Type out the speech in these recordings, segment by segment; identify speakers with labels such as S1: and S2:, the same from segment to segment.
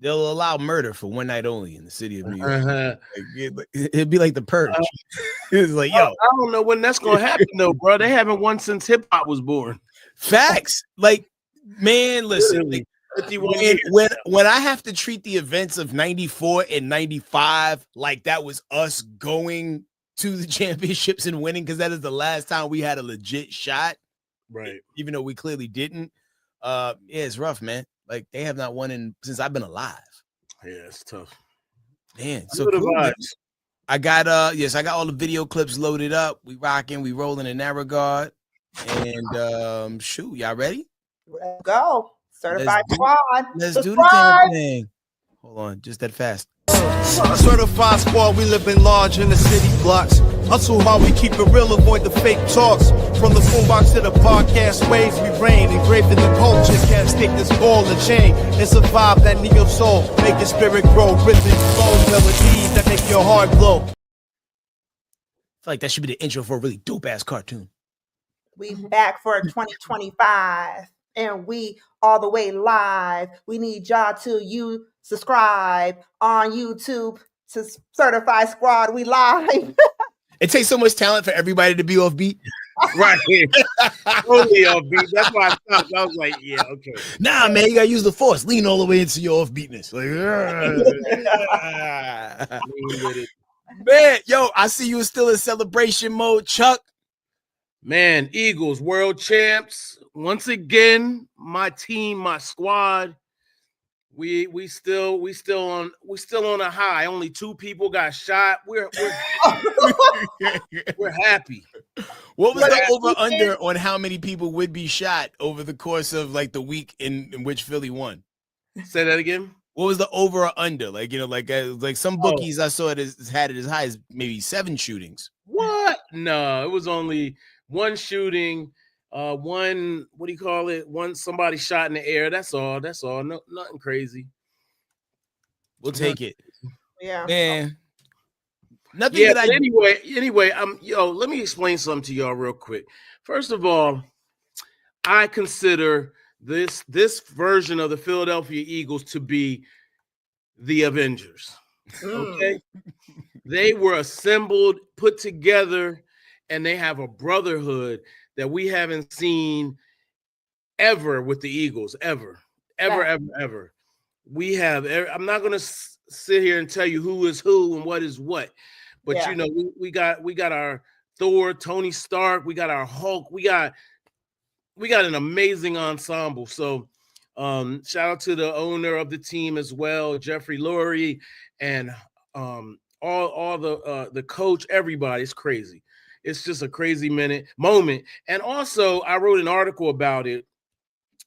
S1: they'll allow murder for one night only in the city of New York.
S2: Uh-huh.
S1: It'd be like the Purge. It's like, yo,
S2: I don't know when that's gonna happen though, bro. They haven't won since hip hop was born.
S1: facts. Like, man, listen.
S2: Literally,
S1: Like,
S2: 51 years.
S1: when I have to treat the events of 94 and 95 like that was us going to the championships and winning, because that is the last time we had a legit shot,
S2: Right.
S1: even though we clearly didn't. Yeah, it's rough, man. Like, they have not won since I've been alive.
S2: Yeah, it's tough.
S1: Man, so cool, man. I got I got all the video clips loaded up. We rocking, we rolling in that regard. And shoot, y'all ready?
S3: Let's go. Certified Squad.
S1: Let's do the damn thing. Hold on, just that fast.
S4: Certified Squad, we living large in the city blocks. Hustle hard, we keep it real, avoid the fake talks. From the boombox to the podcast waves, we reign, engraved in the culture. Can't stick this ball and chain and survive that neo soul. Make your spirit grow, rhythm, flow, melodies that make your heart glow.
S1: I feel like that should be the intro for a really dope ass cartoon.
S3: We back for 2025, and we all the way live. We need y'all to subscribe on YouTube to Certified Squad. We live.
S1: It takes so much talent for everybody to be off beat.
S2: Right. Totally off beat. That's why I stopped. I was like, yeah, okay.
S1: Nah, man, you gotta use the force. Lean all the way into your offbeatness. Like, man, yo, I see you still in celebration mode, Chuck.
S2: Man, Eagles, world champs. Once again, my team, my squad. We still on a high. Only 2 people got shot. We're we're happy.
S1: What was the over under on how many people would be shot over the course of like the week in which Philly won?
S2: Say that again.
S1: What was the over or under? Like, you know, like some bookies I saw had it as high as maybe 7 shootings.
S2: What? No, it was only 1 shooting. One, what do you call it? Somebody shot in the air. That's all. No, nothing crazy.
S1: We'll take it.
S3: Yeah.
S1: Man. Nothing
S2: Yeah,
S1: that
S2: anyway, let me explain something to y'all real quick. First of all, I consider this version of the Philadelphia Eagles to be the Avengers. Okay. They were assembled, put together, and they have a brotherhood that we haven't seen ever with the Eagles, ever. We have. I'm not going to sit here and tell you who is who and what is what, but you know, we got our Thor, Tony Stark, we got our Hulk, we got an amazing ensemble. So, shout out to the owner of the team as well, Jeffrey Lurie, and all the coach, everybody. It's crazy. It's just a crazy moment. And also, I wrote an article about it.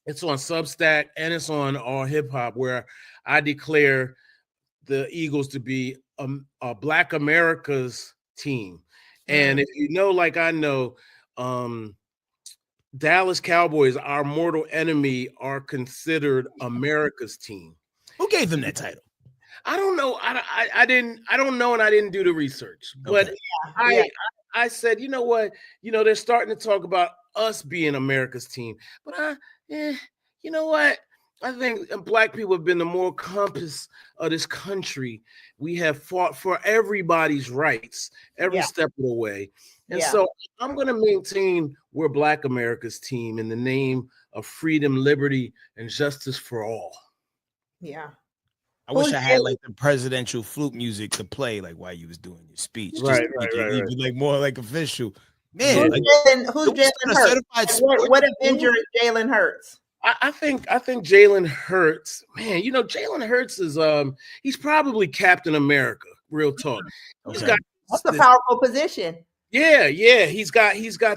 S2: It's on Substack and it's on All Hip Hop, where I declare the Eagles to be a Black America's team. And if you know, like I know, Dallas Cowboys, our mortal enemy, are considered America's team.
S1: Who gave them that title?
S2: I don't know. I don't know, and I didn't do the research. But I said, you know what? You know, they're starting to talk about us being America's team. But you know what? I think Black people have been the moral compass of this country. We have fought for everybody's rights every step of the way. And so I'm going to maintain we're Black America's team in the name of freedom, liberty, and justice for all.
S3: Yeah.
S1: I wish I had like the presidential flute music to play like while you was doing your speech.
S2: Right.
S1: Like more like official. Man,
S3: who's Jalen Hurts? What Avenger is Jalen Hurts?
S2: I think Jalen Hurts, man, you know, Jalen Hurts is he's probably Captain America, real talk.
S3: That's a powerful position.
S2: Yeah. He's got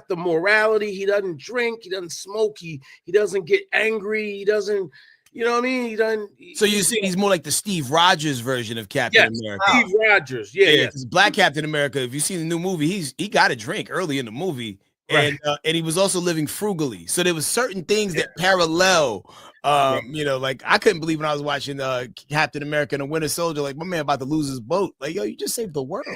S2: the morality. He doesn't drink, he doesn't smoke, he doesn't get angry, he doesn't, you know what I mean? He doesn't.
S1: So you see, he's more like the Steve Rogers version of Captain America.
S2: Steve Rogers, yeah.
S1: Black Captain America. If you see the new movie, he got a drink early in the movie, and he was also living frugally. So there was certain things that parallel. You know, like I couldn't believe when I was watching Captain America and the Winter Soldier, like my man about to lose his boat. Like, yo, you just saved the world.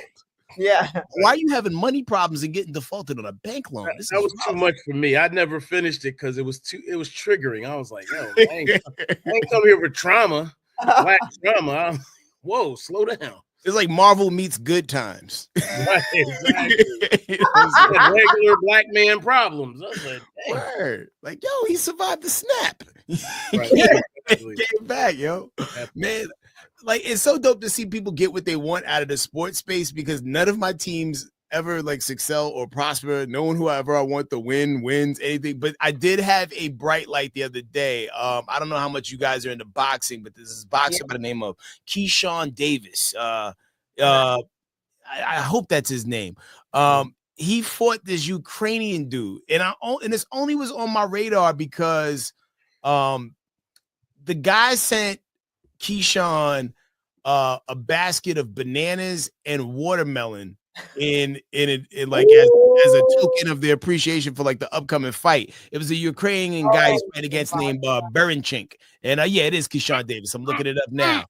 S3: Yeah.
S1: Why are you having money problems and getting defaulted on a bank loan?
S2: That was too much for me. I never finished it because it was triggering. I was like, yo, I ain't come here for trauma. black drama. Whoa, slow down.
S1: It's like Marvel meets Good Times.
S2: Right, exactly. You know what I'm saying? Regular black man problems. I was like, dang.
S1: Word. Like, yo, he survived the snap.
S2: Right.
S1: He came back, yo. Man, like, it's so dope to see people get what they want out of the sports space, because none of my teams ever like excel or prosper. No one whoever I want to win wins anything. But I did have a bright light the other day. I don't know how much you guys are into boxing, but this is a boxer by the name of Keyshawn Davis. I hope that's his name. He fought this Ukrainian dude, and this only was on my radar because the guy sent Keyshawn a basket of bananas and watermelon in like as a token of their appreciation for like the upcoming fight. It was a Ukrainian guy he's fighting against named Berenchink. And yeah, it is Keyshawn Davis. I'm looking it up now.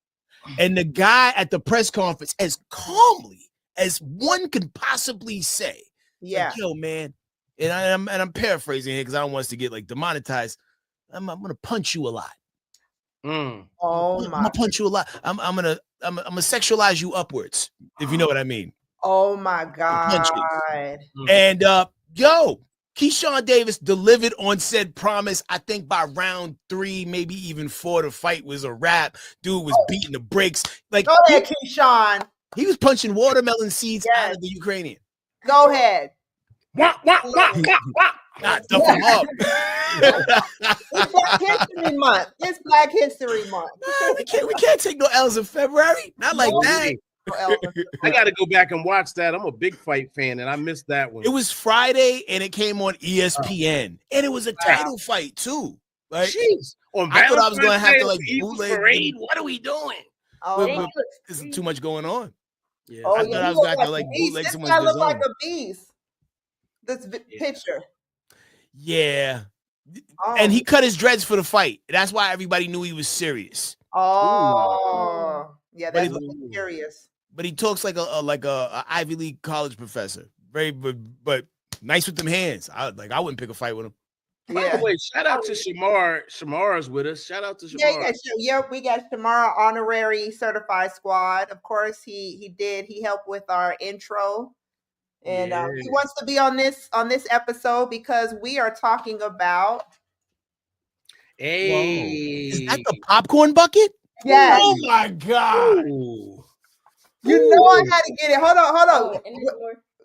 S1: And the guy at the press conference, as calmly as one could possibly say,
S3: Yeah.
S1: like, yo, man, and I'm paraphrasing here because I don't want us to get like demonetized. I'm gonna punch you a lot.
S3: Oh
S1: I'm gonna punch you a lot. I'm gonna sexualize you upwards, if you know what I mean.
S3: Oh my God.
S1: And yo, Keyshawn Davis delivered on said promise. I think by round 3, maybe even 4, the fight was a wrap. Dude was beating the brakes. Like,
S3: go ahead, Keyshawn.
S1: He was punching watermelon seeds out of the Ukrainian.
S3: Go ahead.
S1: Not dump him up.
S3: It's Black History Month. It's Black History Month.
S1: We can't take no L's in February. Not like that.
S2: I got to go back and watch that. I'm a big fight fan, and I missed that one.
S1: It was Friday, and it came on ESPN, and it was a title fight too. Like,
S2: jeez,
S1: I thought I was going to have to like
S2: bootleg. What are we doing?
S3: Oh,
S1: there's too much going on.
S2: Yeah,
S3: oh,
S1: I thought I was going to have to like bootleg
S3: this
S1: someone's
S3: guy look like
S1: design.
S3: a beast. This picture.
S1: Yeah.
S3: Oh.
S1: And he cut his dreads for the fight. That's why everybody knew he was serious.
S3: Oh, yeah, that's serious.
S1: But he talks like a Ivy League college professor. Very, but nice with them hands. I wouldn't pick a fight with him.
S2: By the way, shout out to Shamar. Shamar's with us. Shout out to Shamar.
S3: Yeah, we got Shamar honorary certified squad. Of course, he helped with our intro. And he wants to be on this episode because we are talking about.
S2: Hey,
S1: is that the popcorn bucket?
S3: Yes.
S1: Oh my God!
S2: Ooh.
S3: You know I had to get it. Hold on.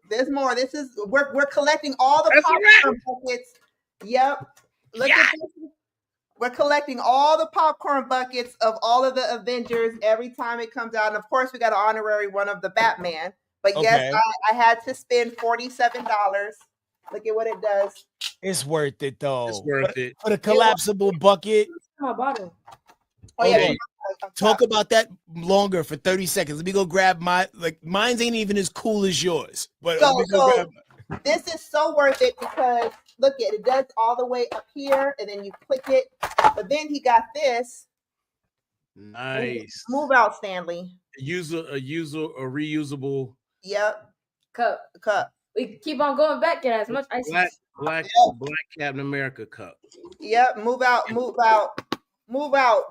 S3: There's more. This is we're collecting all the popcorn buckets. Yep. Look at this. We're collecting all the popcorn buckets of all of the Avengers every time it comes out, and of course we got an honorary one of the Batman. But yes, I had to spend $47. Look at what it does.
S1: It's worth it though.
S2: It's worth it.
S1: For the collapsible bucket.
S3: My bottle. Oh yeah.
S1: Talk about that longer for 30 seconds. Let me go grab mine's ain't even as cool as yours. But
S3: so this is so worth it because look at it does all the way up here and then you click it. But then he got this.
S2: Nice.
S3: Move out, Stanley.
S2: A reusable.
S3: Yep.
S5: Cup. We keep on going back and as much ice.
S2: Black Captain America cup.
S3: Yep. Move out,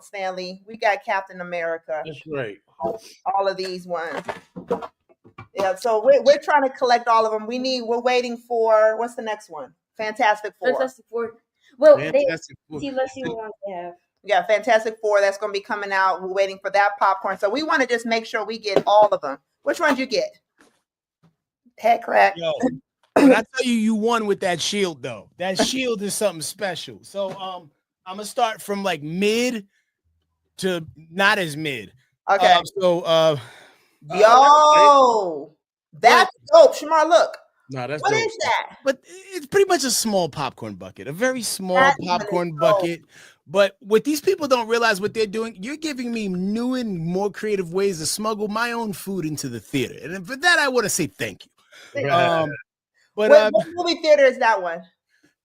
S3: Stanley. We got Captain America.
S2: That's right.
S3: All of these ones. Yeah. So we're trying to collect all of them. We're waiting for what's the next one? Fantastic Four.
S5: Fantastic Four. Well,
S2: let's see
S5: what ones they have.
S3: Yeah, Fantastic Four. That's going to be coming out. We're waiting for that popcorn. So we want to just make sure we get all of them. Which ones you get? Head crack.
S1: Yo, when I tell you won with that shield, though. That shield is something special. So I'm gonna start from like mid to not as mid.
S3: Okay.
S1: Yo,
S3: that's dope. Shamar, look.
S2: No, that's
S3: what
S2: dope.
S3: is that?
S1: But it's pretty much a small popcorn bucket, a very small popcorn bucket. But what these people don't realize what they're doing, you're giving me new and more creative ways to smuggle my own food into the theater. And for that, I want to say thank you.
S2: Right.
S3: What movie theater is that one?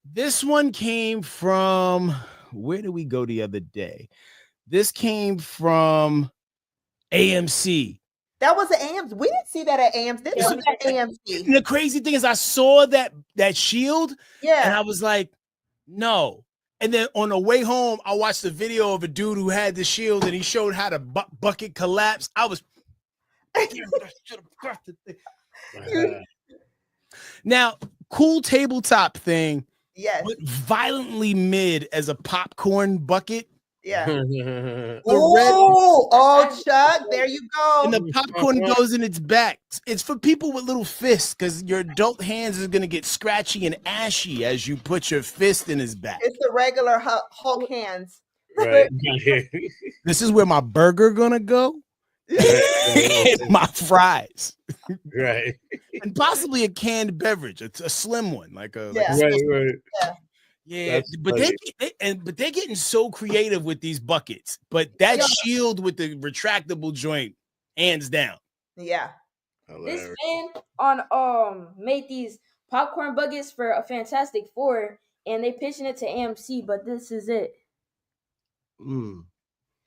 S1: This one came from, where did we go the other day? This came from AMC.
S3: That was at AMC. We didn't see that at AMC. This was at AMC.
S1: And the crazy thing is I saw that shield and I was like, no, And then on the way home, I watched a video of a dude who had the shield and he showed how the bucket collapsed. I was now cool tabletop thing.
S3: Yes.
S1: But violently mid as a popcorn bucket.
S3: Yeah.
S1: The
S3: Oh, Chuck, there you go.
S1: And the popcorn goes in its back. It's for people with little fists because your adult hands is gonna get scratchy and ashy as you put your fist in his back.
S3: It's the regular Hulk hands.
S2: Right.
S1: This is where my burger gonna go. And my fries.
S2: Right.
S1: And possibly a canned beverage, a slim one, like a
S2: right.
S1: Yeah, but they're getting so creative with these buckets. But that shield with the retractable joint, hands down.
S3: Yeah.
S5: This fan on made these popcorn buckets for a Fantastic Four, and they pitching it to AMC. But this is it.
S3: I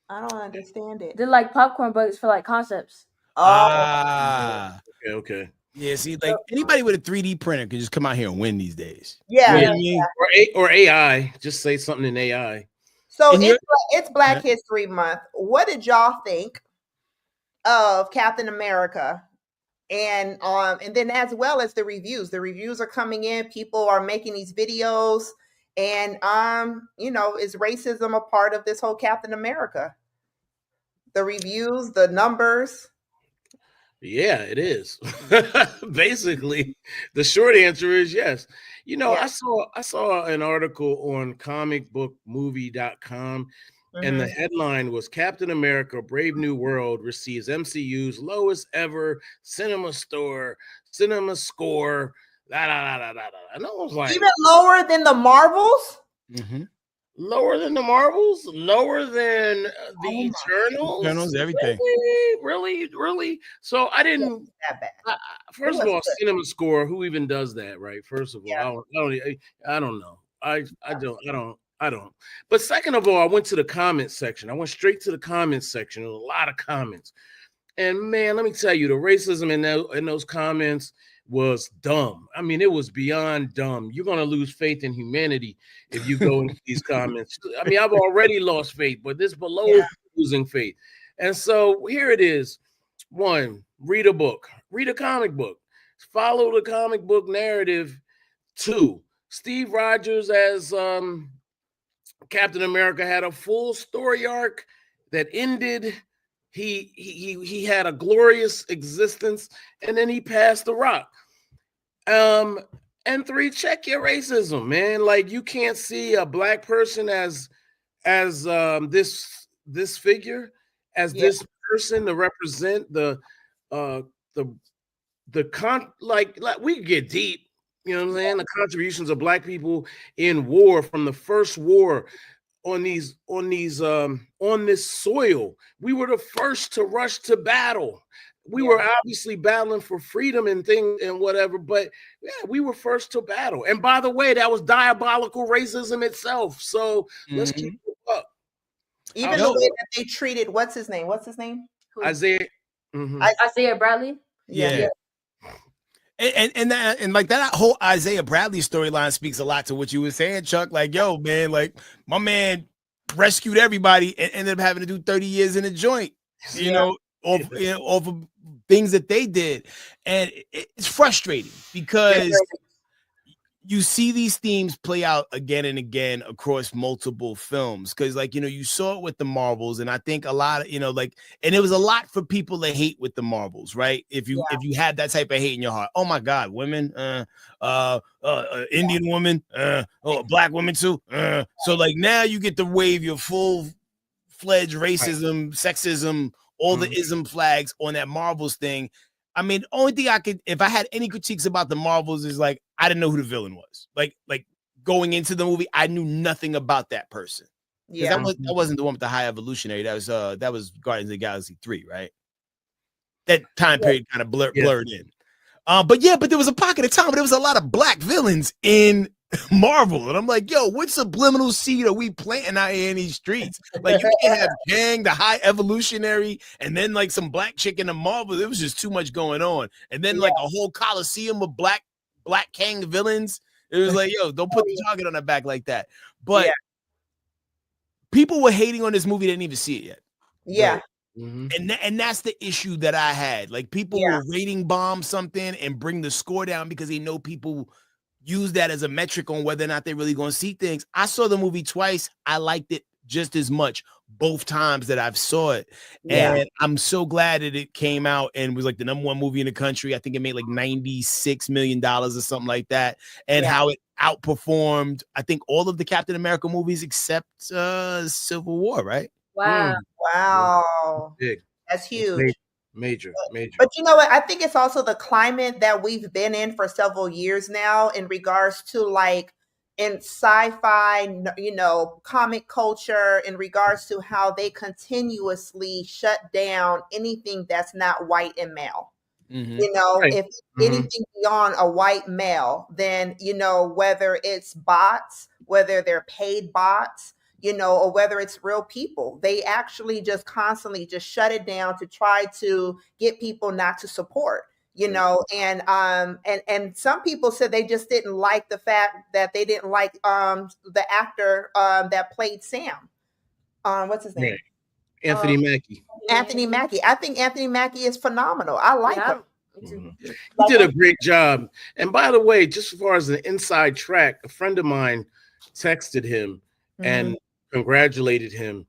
S3: don't understand it.
S5: They're like popcorn buckets for like concepts.
S2: Okay.
S1: Yeah, see, like anybody with a 3D printer can just come out here and win these days.
S3: Yeah.
S1: You know what I mean?
S2: Or AI. Just say something in AI.
S3: So it's Black History Month. What did y'all think of Captain America? And then as well as the reviews. The reviews are coming in. People are making these videos. And is racism a part of this whole Captain America? The reviews, the numbers.
S2: Yeah, it is. Basically, the short answer is yes. I saw an article on comicbookmovie.com and the headline was Captain America Brave New World receives MCU's lowest ever cinema score. And I was like,
S3: even lower than the Marvels?
S1: Mm-hmm.
S2: Lower than the Marvels, lower than the Eternals,
S1: everything.
S2: Really. So I didn't.
S3: That bad.
S2: First of all, cinema score. Who even does that, right? First of all, I don't know. I don't. But second of all, I went to the comments section. I went straight to the comments section. There was a lot of comments, and man, let me tell you, the racism in those comments was dumb. I mean, it was beyond dumb. You're gonna lose faith in humanity if you go into these comments. I mean, I've already lost faith, but this below losing faith. And so here it is. 1, read a book, read a comic book, follow the comic book narrative. 2, Steve Rogers as Captain America had a full story arc that ended. He had a glorious existence, and then he passed the rock. And 3, check your racism, man. Like, you can't see a black person as this figure, as this person to represent like we get deep, you know what I'm saying? The contributions of black people in war, from the first war on this soil. We were the first to rush to battle. We were obviously battling for freedom and things and whatever, but we were first to battle. And by the way, that was diabolical racism itself. So let's keep it up.
S3: Even the way that they treated, what's his name?
S2: Isaiah.
S5: Isaiah Bradley.
S1: Yeah. And like that whole Isaiah Bradley storyline speaks a lot to what you were saying, Chuck. Like, yo, man, like my man rescued everybody and ended up having to do 30 years in a joint, off of things that they did. And it's frustrating because you see these themes play out again and again across multiple films. Cause you saw it with the Marvels, and I think a lot of, and it was a lot for people that hate with the Marvels, right? If you had that type of hate in your heart, oh my God, women, Indian woman, black woman too. So now you get to wave your full-fledged racism, sexism, all the ism flags on that Marvels thing. I mean, only thing if I had any critiques about the Marvels is I didn't know who the villain was. Like going into the movie, I knew nothing about that person. Yeah, that wasn't the one with the High Evolutionary. That was Guardians of the Galaxy 3, right? That time period kind of blurred in. But there was a pocket of time, but there was a lot of black villains in Marvel, and I'm like, yo, what subliminal seed are we planting out here in these streets? Like, you can't have Kang, the High Evolutionary, and then some black chick in the Marvel. It was just too much going on, and then a whole coliseum of black Kang villains. It was like, yo, don't put the target on their back like that. But people were hating on this movie, they didn't even see it yet.
S3: Yeah.
S2: Right. Mhm.
S1: And that's the issue that I had. Like people will rating bomb something and bring the score down because they know people use that as a metric on whether or not they're really going to see things. I saw the movie twice. I liked it just as much both times that I've saw it.
S3: Yeah.
S1: And I'm so glad that it came out and was like the #1 movie in the country. I think it made like $96 million or something like that. And how it outperformed, I think, all of the Captain America movies except Civil War, right?
S5: Wow.
S3: Wow.
S2: Big.
S3: That's huge.
S2: Major.
S3: But you know what? I think it's also the climate that we've been in for several years now in regards to like in sci-fi, you know, comic culture, in regards to how they continuously shut down anything that's not white and male. You know,
S2: Right.
S3: if anything beyond a white male, then, you know, whether it's bots, whether they're paid bots, you know, or whether it's real people, they actually just constantly just shut it down to try to get people not to support, you know, and some people said they just didn't like the fact that they didn't like the actor that played Sam. What's his name?
S2: Right. Anthony Mackie.
S3: Anthony Mackie. I think Anthony Mackie is phenomenal. I like him.
S2: He did a great job. And by the way, just as far as an inside track, a friend of mine texted him and congratulated him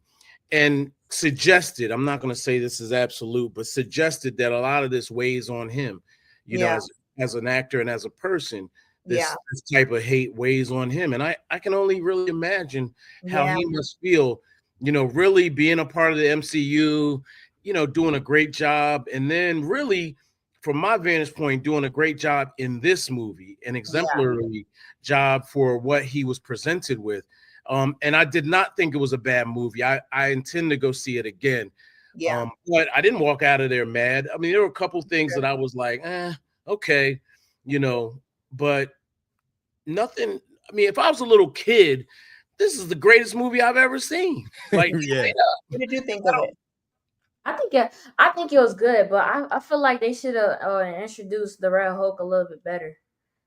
S2: and suggested, I'm not going to say this is absolute, but suggested that a lot of this weighs on him, you know, as an actor and as a person, this type of hate weighs on him. And I can only really imagine how he must feel, you know, really being a part of the MCU, you know, doing a great job. And then really, from my vantage point, doing a great job in this movie, an exemplary job for what he was presented with. And I did not think it was a bad movie. I intend to go see it again. But I didn't walk out of there mad. I mean, there were a couple things that I was like, okay, you know, but nothing. I mean, if I was a little kid, this is the greatest movie I've ever seen. Like,
S3: what did you think of it?
S5: I think it was good, but I feel like they should have introduced the Red Hulk a little bit better.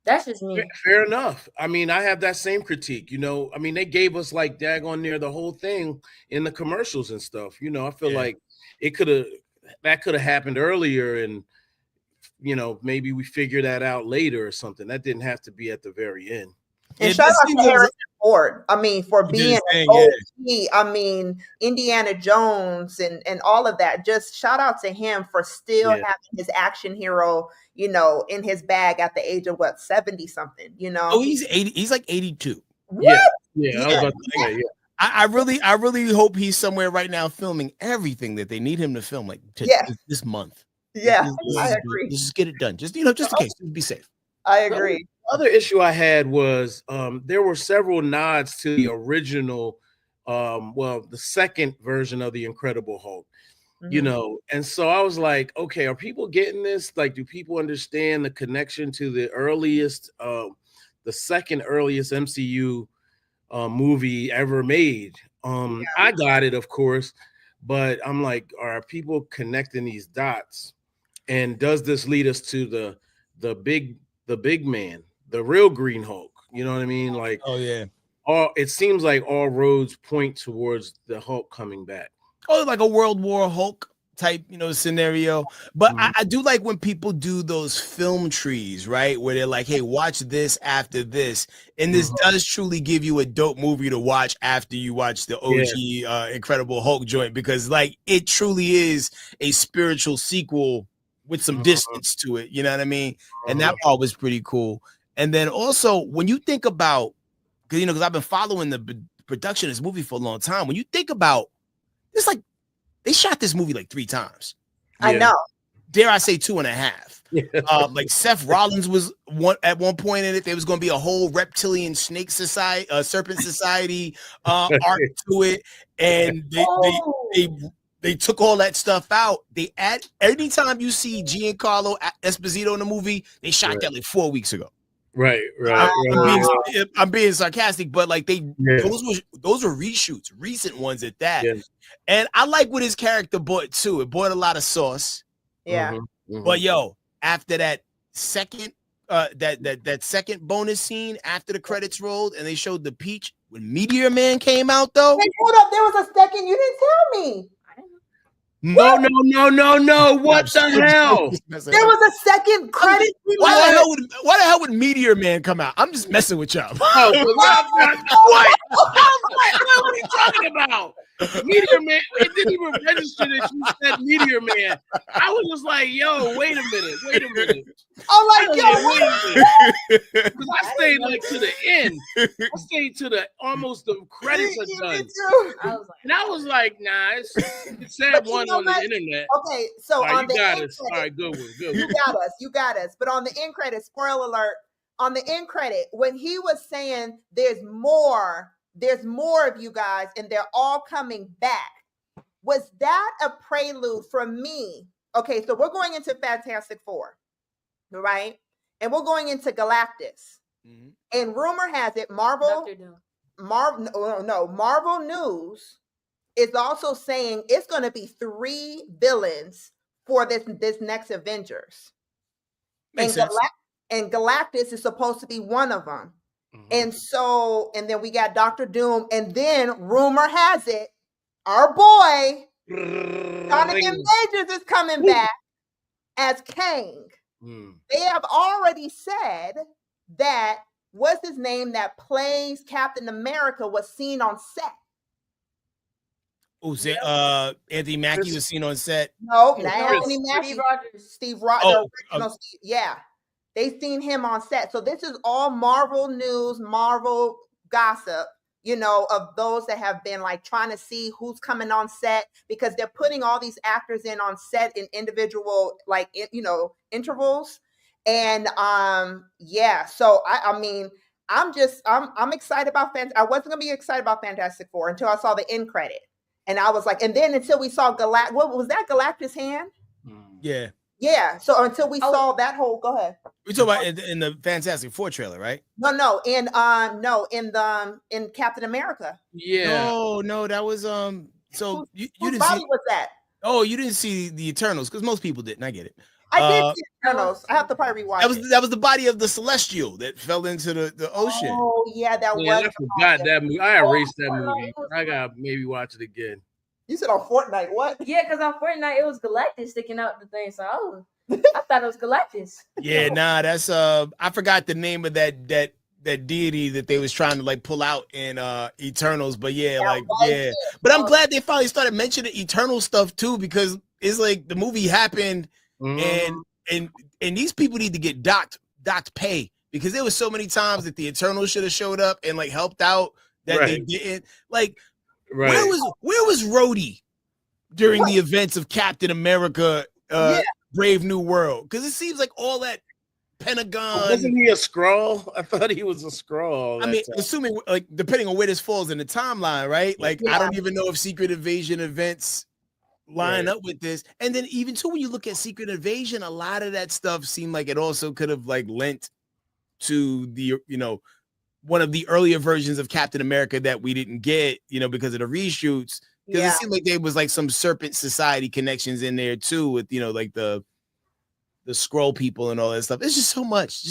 S5: That's just me.
S2: Fair enough. I mean, I have that same critique, you know. I mean, they gave us like daggone near the whole thing in the commercials and stuff. You know, I feel like that could have happened earlier, and you know, maybe we figure that out later or something. That didn't have to be at the very end.
S3: And shout out to Harrison Ford. I mean, for being an OG, I mean, Indiana Jones and all of that. Just shout out to him for still having his action hero, you know, in his bag at the age of what, 70 something, you know?
S1: Oh, he's 80, he's like 82.
S3: What?
S2: Yeah. I was about to say,
S1: I really hope he's somewhere right now filming everything that they need him to film, like this month.
S3: Yeah, I agree.
S1: Just get it done. Just, you know, just in case, be safe.
S3: I agree.
S2: Other issue I had was there were several nods to the original, the second version of the Incredible Hulk, you know, and so I was like, okay, are people getting this? Like, do people understand the connection to the earliest, the second earliest MCU movie ever made? I got it, of course, but I'm like, are people connecting these dots? And does this lead us to the big man, the real Green Hulk? You know what I mean? Like, it seems like all roads point towards the Hulk coming back.
S1: Oh, like a World War Hulk type, you know, scenario. But I do like when people do those film trees, right? Where they're like, hey, watch this after this. And this does truly give you a dope movie to watch after you watch the OG Incredible Hulk joint, because like it truly is a spiritual sequel with some distance to it, you know what I mean? And that part was pretty cool. And then also when you think about, because I've been following the production of this movie for a long time. When you think about, it's like they shot this movie like 3 times.
S3: I know.
S1: Dare I say 2.5? Like Seth Rollins was at one point in it. There was going to be a whole reptilian snake society, serpent society arc to it, and they took all that stuff out. They add anytime you see Giancarlo Esposito in the movie, they shot that like 4 weeks ago.
S2: Right.
S1: I'm being sarcastic, but like those were reshoots, recent ones at that. Yeah. And I like what his character brought too. It brought a lot of sauce.
S3: Yeah.
S1: But after that second that second bonus scene after the credits rolled and they showed the peach when Meteor Man came out, though.
S3: Hey, hold up. There was a second. You didn't tell me.
S2: No. What the hell?
S3: There was a second credit.
S1: Why the hell would Meteor Man come out? I'm just messing with y'all.
S2: What? What are you talking about? Meteor Man. It didn't even register that you said Meteor Man. I was just like, yo, wait a minute.
S3: I'm like, yo,
S2: wait a minute. Because I stayed like to the end. I stayed to the almost the credits are done. And I was like, nah, it said one on the internet.
S3: Okay, so
S2: all right,
S3: on the
S2: got
S3: end
S2: us. All right, good one.
S3: You got us. But on the end credit, spoiler alert, on the end credit, when he was saying there's more of you guys and they're all coming back, was that a prelude for me? Okay, so we're going into Fantastic Four, right? And we're going into Galactus. Mm-hmm. And rumor has it, Marvel News is also saying it's going to be 3 villains for this next Avengers.
S1: Makes sense.
S3: And Galactus is supposed to be one of them. Mm-hmm. And then we got Dr. Doom. And then rumor has it, our boy, Jonathan Majors is coming back as Kang. They have already said that what's his name that plays Captain America was seen on set.
S1: Oh, Anthony Mackie was seen on set.
S3: No, not Anthony Mackie. Steve Rogers.
S1: Steve
S3: Yeah. They seen him on set. So this is all Marvel news, Marvel gossip, of those that have been like trying to see who's coming on set, because they're putting all these actors in on set in individual, intervals. And so I mean, I'm excited about I wasn't gonna be excited about Fantastic Four until I saw the end credit. And I was like, and then until we saw what was that, Galactus' hand?
S1: Yeah.
S3: Yeah. So until we saw that whole, go ahead.
S1: We talking about in the Fantastic Four trailer, right?
S3: No, in Captain America.
S2: Yeah.
S1: No, that was So you didn't
S3: see.
S1: Was
S3: that?
S1: Oh, you didn't see the Eternals because most people didn't. I get it.
S3: I did see Eternals. I have to probably rewatch.
S1: That was the body of the Celestial that fell into the ocean.
S3: Oh yeah, that was.
S2: I forgot that movie. I erased that movie. I gotta maybe watch it again.
S3: You said on Fortnite, what?
S5: Yeah, because on Fortnite it was Galactus sticking out the thing. So I thought it was Galactus.
S1: Yeah, nah, that's I forgot the name of that deity that they was trying to like pull out in Eternals, but But I'm glad they finally started mentioning Eternal stuff too, because it's like the movie happened and these people need to get docked pay, because there was so many times that the Eternals should have showed up and like helped out that they didn't. Like where was Rhodey during the events of Captain America Brave New World? Because it seems like all that Pentagon.
S2: Wasn't he a Skrull? I thought he was a Skrull.
S1: I mean, assuming like depending on where this falls in the timeline, right? Like I don't even know if Secret Invasion events line up with this. And then even too, when you look at Secret Invasion, a lot of that stuff seemed like it also could have like lent to the one of the earlier versions of Captain America that we didn't get, because of the reshoots. Because it seemed like there was like some Serpent Society connections in there too, with like the Skrull people and all that stuff. It's just so much.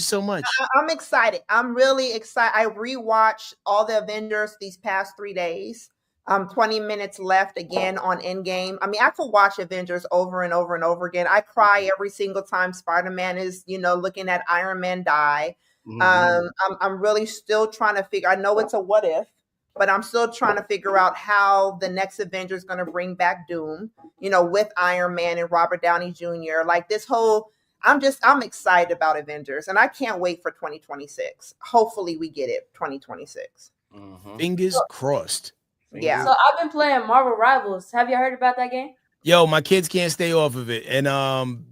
S3: I'm excited. I'm really excited. I rewatched all the Avengers these past 3 days. 20 minutes left again on Endgame. I mean, I could watch Avengers over and over and over again. I cry every single time Spider-Man is, looking at Iron Man die. Mm-hmm. I'm really still trying to figure. I know it's a what if, but I'm still trying to figure out how the next Avenger is going to bring back Doom, with Iron Man and Robert Downey Jr. Like this whole, I'm excited about Avengers, and I can't wait for 2026. Hopefully we get it 2026.
S1: Mm-hmm. Fingers crossed.
S3: Yeah.
S5: So I've been playing Marvel Rivals. Have you heard about that game?
S1: Yo, my kids can't stay off of it, and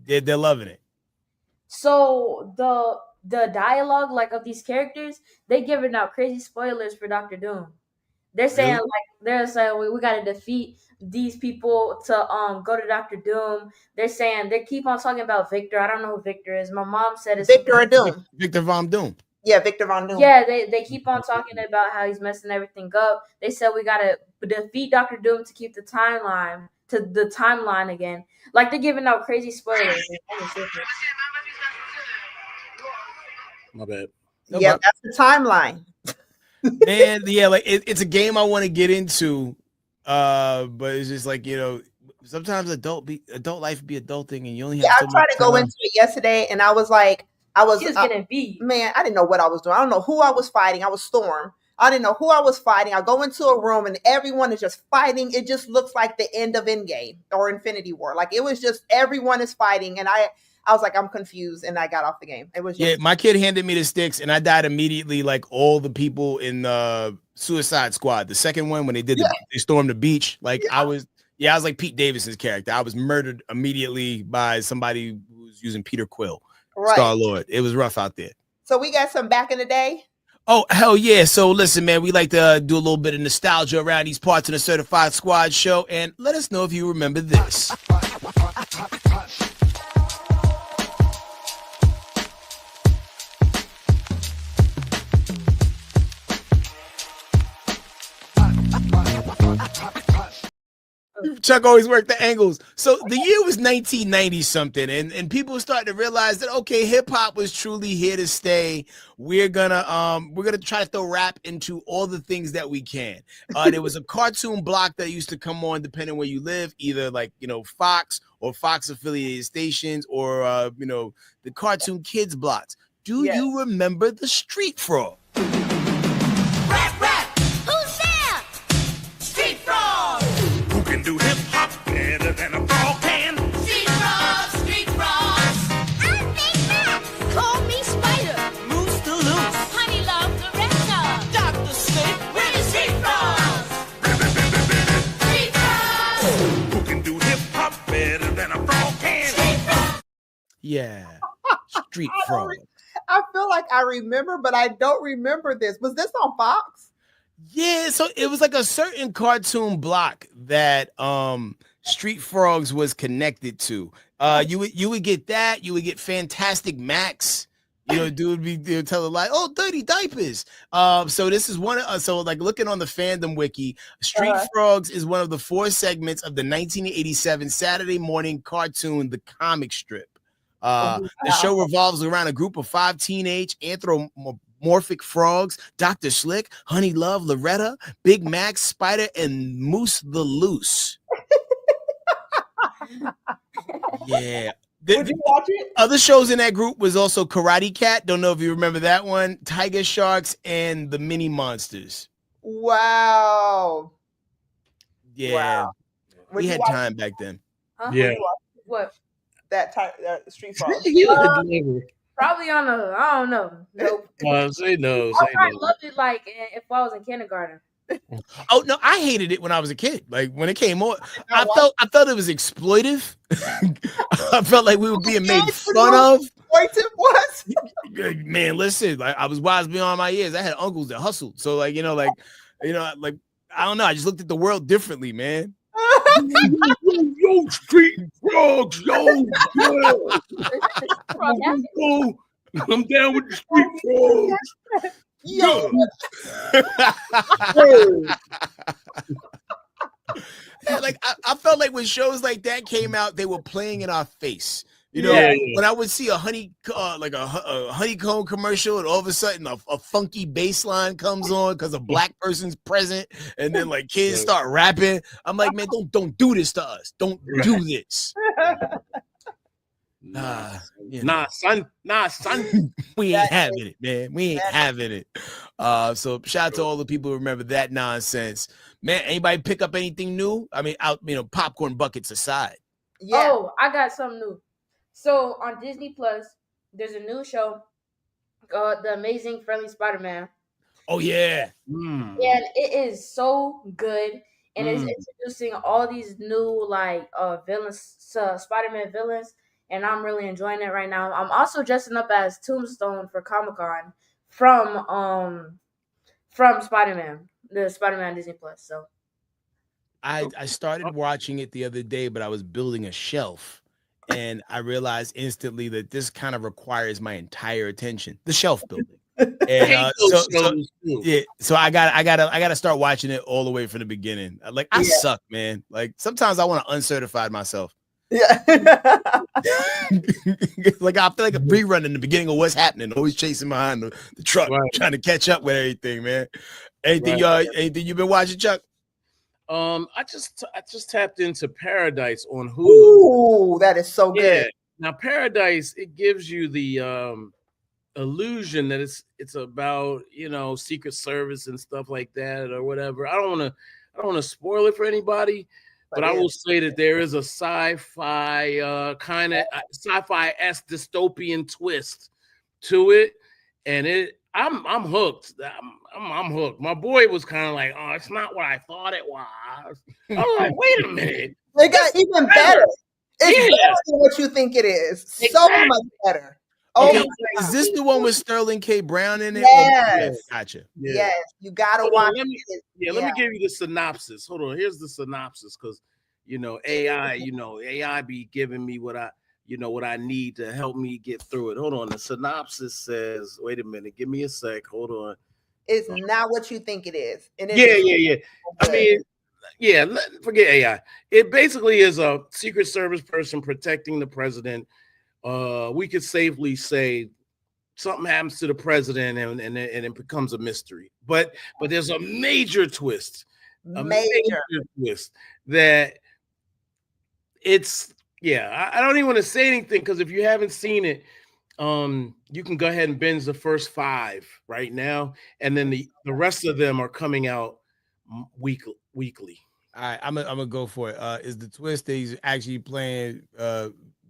S1: they're loving it.
S5: So the dialogue of these characters, they giving out crazy spoilers for Dr. Doom. They're saying we got to defeat these people to go to Dr. Doom. They're saying they keep on talking about Victor. I don't know who Victor is. My mom said it's
S3: Victor Doom.
S1: Victor Von Doom.
S3: Yeah, Victor Von Doom.
S5: Yeah, they keep on talking about how he's messing everything up. They said we gotta defeat Dr. Doom to keep the timeline again. Like they're giving out crazy spoilers.
S2: My bad.
S3: Yeah, that's the timeline.
S1: Man, yeah, like it's a game I want to get into, but it's just like sometimes adult life be adulting, and you only have
S3: Yeah,
S1: so
S3: I tried
S1: much
S3: to go
S1: time.
S3: into it yesterday, and I was like,
S5: She was getting beat.
S3: man, I didn't know what I was doing. I don't know who I was fighting. I was Storm. I didn't know who I was fighting. I go into a room and everyone is just fighting. It just looks like the end of Endgame or Infinity War. Like it was just everyone is fighting, and I was like, I'm confused, and I got off the game. It was just,
S1: My kid handed me the sticks, and I died immediately, like all the people in Suicide Squad, the second one when they they stormed the beach. Like I was like Pete Davidson's character. I was murdered immediately by somebody who was using Peter Quill, Star-Lord. It was rough out there.
S3: So we got some back in the day.
S1: Oh, hell yeah. So listen, man, we like to do a little bit of nostalgia around these parts of the Certified Squad show, and let us know if you remember this. Chuck always worked the angles. So the year was 1990 something, and people started to realize that okay, hip hop was truly here to stay. We're gonna try to throw rap into all the things that we can. There was a cartoon block that used to come on depending where you live, either like Fox or Fox affiliated stations, or the Cartoon Kids blocks. Do you remember the Street Frog?
S6: Rap, rap, who's there? Street Frog.
S7: Who can do hip hop better than a frog can?
S6: Street Frogs, Street Frogs. I'm Big Mac. Call me Spider.
S7: Moose the Loose.
S6: Honey Love Loretta.
S7: Dr. Snake.
S6: We're the Street Frogs. Street Frogs.
S7: Who can do hip hop better than a frog can?
S6: Street Frogs.
S1: Yeah, Street Frog.
S3: I feel like I remember, but I don't remember this. Was this on Fox?
S1: Yeah, so it was like a certain cartoon block that Street Frogs was connected to. You would get that. You would get Fantastic Max. Dude would be telling like, "Oh, dirty diapers." So this is one. So like looking on the fandom wiki, Street Frogs is one of the 4 segments of the 1987 Saturday morning cartoon, The Comic Strip. The show revolves around a group of 5 teenage anthropomorphic frogs: Dr. Slick, Honey Love Loretta, Big Max, Spider, and Moose the Loose. Yeah.
S3: Would you watch it?
S1: Other shows in that group was also Karate Cat. Don't know if you remember that one. Tiger Sharks and the Mini Monsters.
S3: Wow.
S1: Yeah.
S3: Wow.
S1: We had time back then.
S5: Huh?
S2: Yeah.
S5: What?
S3: That Street Frog.
S5: Probably on a, I don't know. Nope.
S2: Say no.
S5: I
S2: Say
S5: probably
S2: no.
S5: loved it like if I was in kindergarten.
S1: Oh no, I hated it when I was a kid. Like when it came on, I felt it was exploitive. I felt like we were being made fun of.
S3: What?
S1: Man, listen, like I was wise beyond my years. I had uncles that hustled, so like like I don't know. I just looked at the world differently, man.
S7: Yo, Street Frogs, yo. I'm down with the Street Frogs.
S3: Yo.
S1: Yeah, like I felt like when shows like that came out, they were playing in our face. When I would see a honeycomb commercial, and all of a sudden a funky bass line comes on because a black person's present, and then like kids start rapping. I'm like, man, don't do this to us. Don't do this.
S2: Nah, son.
S1: We ain't having it, man. We ain't having it. So shout out to all the people who remember that nonsense. Man, anybody pick up anything new? I mean, popcorn buckets aside.
S3: Yeah.
S5: Oh, I got something new. So on Disney Plus, there's a new show called The Amazing Friendly Spider-Man.
S1: Oh yeah.
S5: And it is so good. And it's introducing all these new villains, Spider-Man villains. And I'm really enjoying it right now. I'm also dressing up as Tombstone for Comic-Con from Spider-Man, the Spider-Man Disney Plus. So
S1: I started watching it the other day, but I was building a shelf. And I realized instantly that this kind of requires my entire attention. The shelf building. And so I gotta start watching it all the way from the beginning. I suck, man. Like sometimes I want to uncertify myself.
S3: Yeah.
S1: Like I feel like a rerun in the beginning of what's happening, always chasing behind the truck,
S2: Right.
S1: trying to catch up with everything, man. Anything,
S2: Right.
S1: anything you've been watching, Chuck?
S2: I just tapped into Paradise on Hulu.
S3: Ooh, that is so
S2: Yeah.
S3: good.
S2: Now Paradise, it gives you the illusion that it's about, you know, Secret Service and stuff like that or whatever. I don't want to spoil it for anybody, but I will say that there is a sci-fi kind of sci-fi-esque dystopian twist to it, and I'm hooked. I'm hooked. My boy was kind of like, "Oh, it's not what I thought it was." I'm like, "Wait a minute."
S3: It got even better. It's
S2: Yeah.
S3: better than what you think it is. So
S2: Exactly.
S3: much better. Oh,
S1: Okay,
S3: my
S1: is this the one with Sterling K. Brown in it?
S3: Yes.
S1: Gotcha.
S3: Yes, you gotta
S2: Hold on,
S3: watch
S2: let me,
S3: it.
S2: let me give you the synopsis. Hold on, here's the synopsis because AI be giving me what I need to help me get through it. Hold on, the synopsis says, wait a minute, give me a sec. Hold on.
S3: It's not what you think it is. And
S2: Yeah. I mean, forget AI. It basically is a Secret Service person protecting the president. We could safely say something happens to the president and it becomes a mystery. But there's a major twist. A major twist that it's I don't even want to say anything because if you haven't seen it, you can go ahead and binge the first 5 right now, and then the rest of them are coming out weekly.
S1: All right, I'm gonna go for it. Is the twist that he's actually playing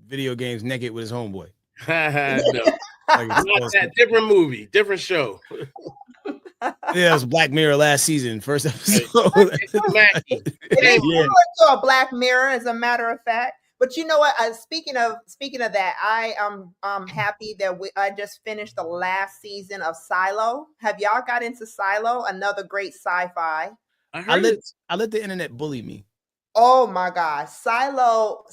S1: video games naked with his homeboy?
S2: No.
S1: Like
S2: Not that, different movie, different show.
S1: Yeah, it was Black Mirror last season, first episode.
S3: It is similar to a Black Mirror, as a matter of fact. But you know what? Speaking of that, I am happy that I just finished the last season of Silo. Have y'all got into Silo? Another great sci-fi.
S1: I let the internet bully me.
S3: Oh my gosh, Silo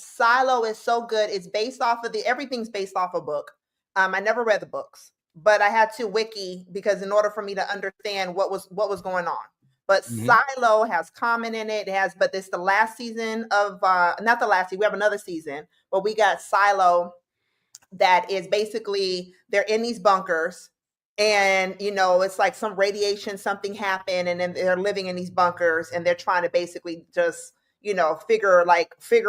S3: is so good. It's based off of everything's based off a book. I never read the books, but I had to wiki because in order for me to understand what was going on. But Silo has Common in it. It has, but it's the last season of not the last season. We have another season, but we got Silo that is basically they're in these bunkers. And, you know, it's like some radiation, something happened, and then they're living in these bunkers and they're trying to basically just, you know, figure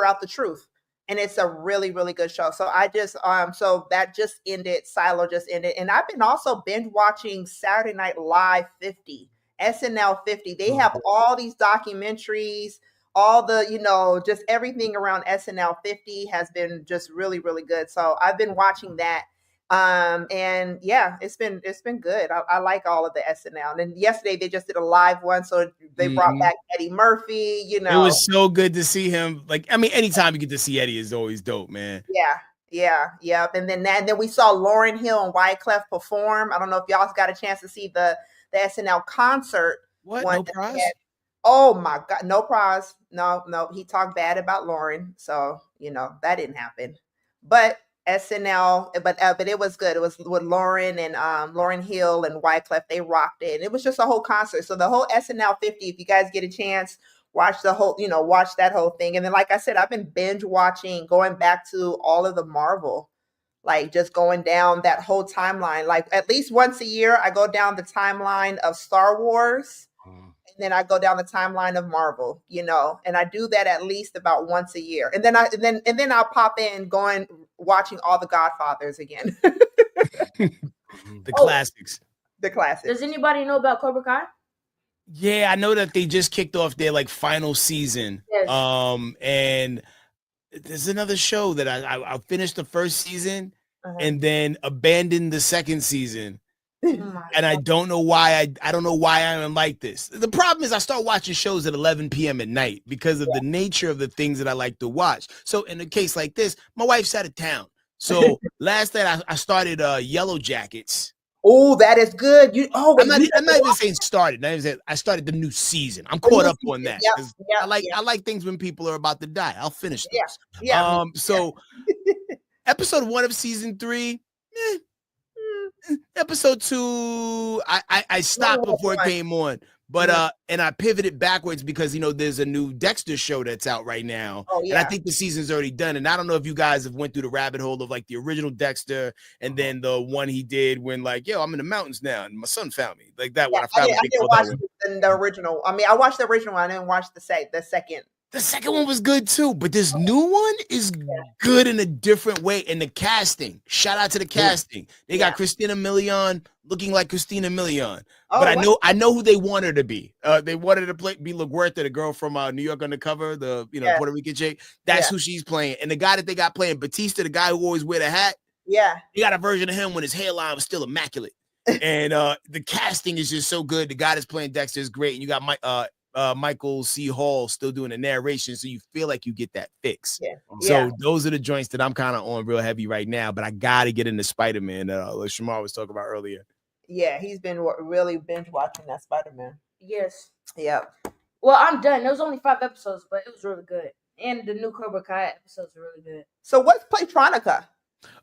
S3: out the truth. And it's a really, really good show. So I just, so that just ended, Silo just ended. And I've been also binge watching Saturday Night Live 50, SNL 50. They have all these documentaries, all the, you know, just everything around SNL 50 has been just really, really good. So I've been watching that. And yeah, it's been good. I like all of the SNL. And then yesterday they just did a live one, so they brought back Eddie Murphy. You know,
S1: it was so good to see him. Like, I mean, anytime you get to see Eddie is always dope, man.
S3: Yeah. And then we saw Lauryn Hill and Wyclef perform. I don't know if y'all got a chance to see the SNL concert.
S1: What? No prize?
S3: Oh my God, no prize. No. He talked bad about Lauryn, so you know that didn't happen. But SNL, but it was good. It was with Lauryn and Lauryn Hill and Wyclef. They rocked it. And it was just a whole concert. So the whole SNL 50, if you guys get a chance, watch that whole thing. And then, like I said, I've been binge watching, going back to all of the Marvel, like just going down that whole timeline. Like at least once a year, I go down the timeline of Star Wars. Then I go down the timeline of Marvel, you know, and I do that at least about once a year. And then I'll pop in watching all the Godfathers again.
S1: The classics.
S3: The classics.
S5: Does anybody know about Cobra Kai?
S1: Yeah, I know that they just kicked off their like final season.
S5: Yes.
S1: And there's another show that I finished the first season and then abandoned the second season. And I don't know why I don't know why I am like this. The problem is I start watching shows at 11 p.m. at night because of the nature of the things that I like to watch. So in a case like this, my wife's out of town. So last night I started Yellow Jackets.
S3: Oh, that is good.
S1: I'm not even saying started. I started the new season. I'm caught up on that. I like things when people are about to die. I'll finish those. So episode 1 of season 3. Episode 2, I stopped before it came on, But and I pivoted backwards because there's a new Dexter show that's out right now.
S3: Oh
S1: And I think the season's already done. And I don't know if you guys have went through the rabbit hole of like the original Dexter and then the one he did when like, yo, I'm in the mountains now and my son found me. Like that one.
S3: I didn't watch the original. I mean, I watched the original one. I didn't watch the second.
S1: The second one was good too, but this new one is good in a different way. And the casting, shout out to the casting. They got Christina Milian looking like Christina Milian. But I know who they want her to be. They wanted to be LaGuerta, the girl from New York Undercover, the Puerto Rican chick. That's who she's playing. And the guy that they got playing Batista, the guy who always wear the hat.
S3: Yeah,
S1: they got a version of him when his hairline was still immaculate. And the casting is just so good. The guy that's playing Dexter is great. And you got Michael C. Hall still doing the narration, so you feel like you get that fix. So those are the joints that I'm kind of on real heavy right now. But I gotta get into Spider-Man that like Shamar was talking about earlier.
S3: Yeah, he's been really binge watching that Spider-Man.
S5: Yes.
S3: Yep.
S5: Well, I'm done. There was only 5 episodes, but it was really good. And the new Cobra Kai episodes are really good.
S3: So what's Playtronica?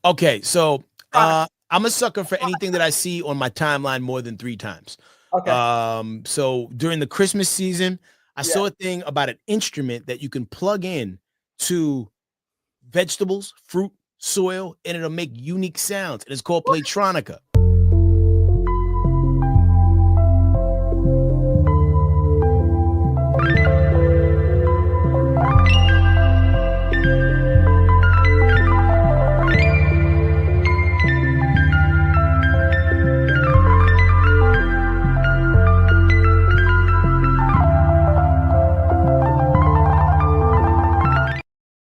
S1: Okay, so I'm a sucker for anything that I see on my timeline more than 3 times.
S3: Okay.
S1: So during the Christmas season, I saw a thing about an instrument that you can plug in to vegetables, fruit, soil, and it'll make unique sounds. And it's called Playtronica.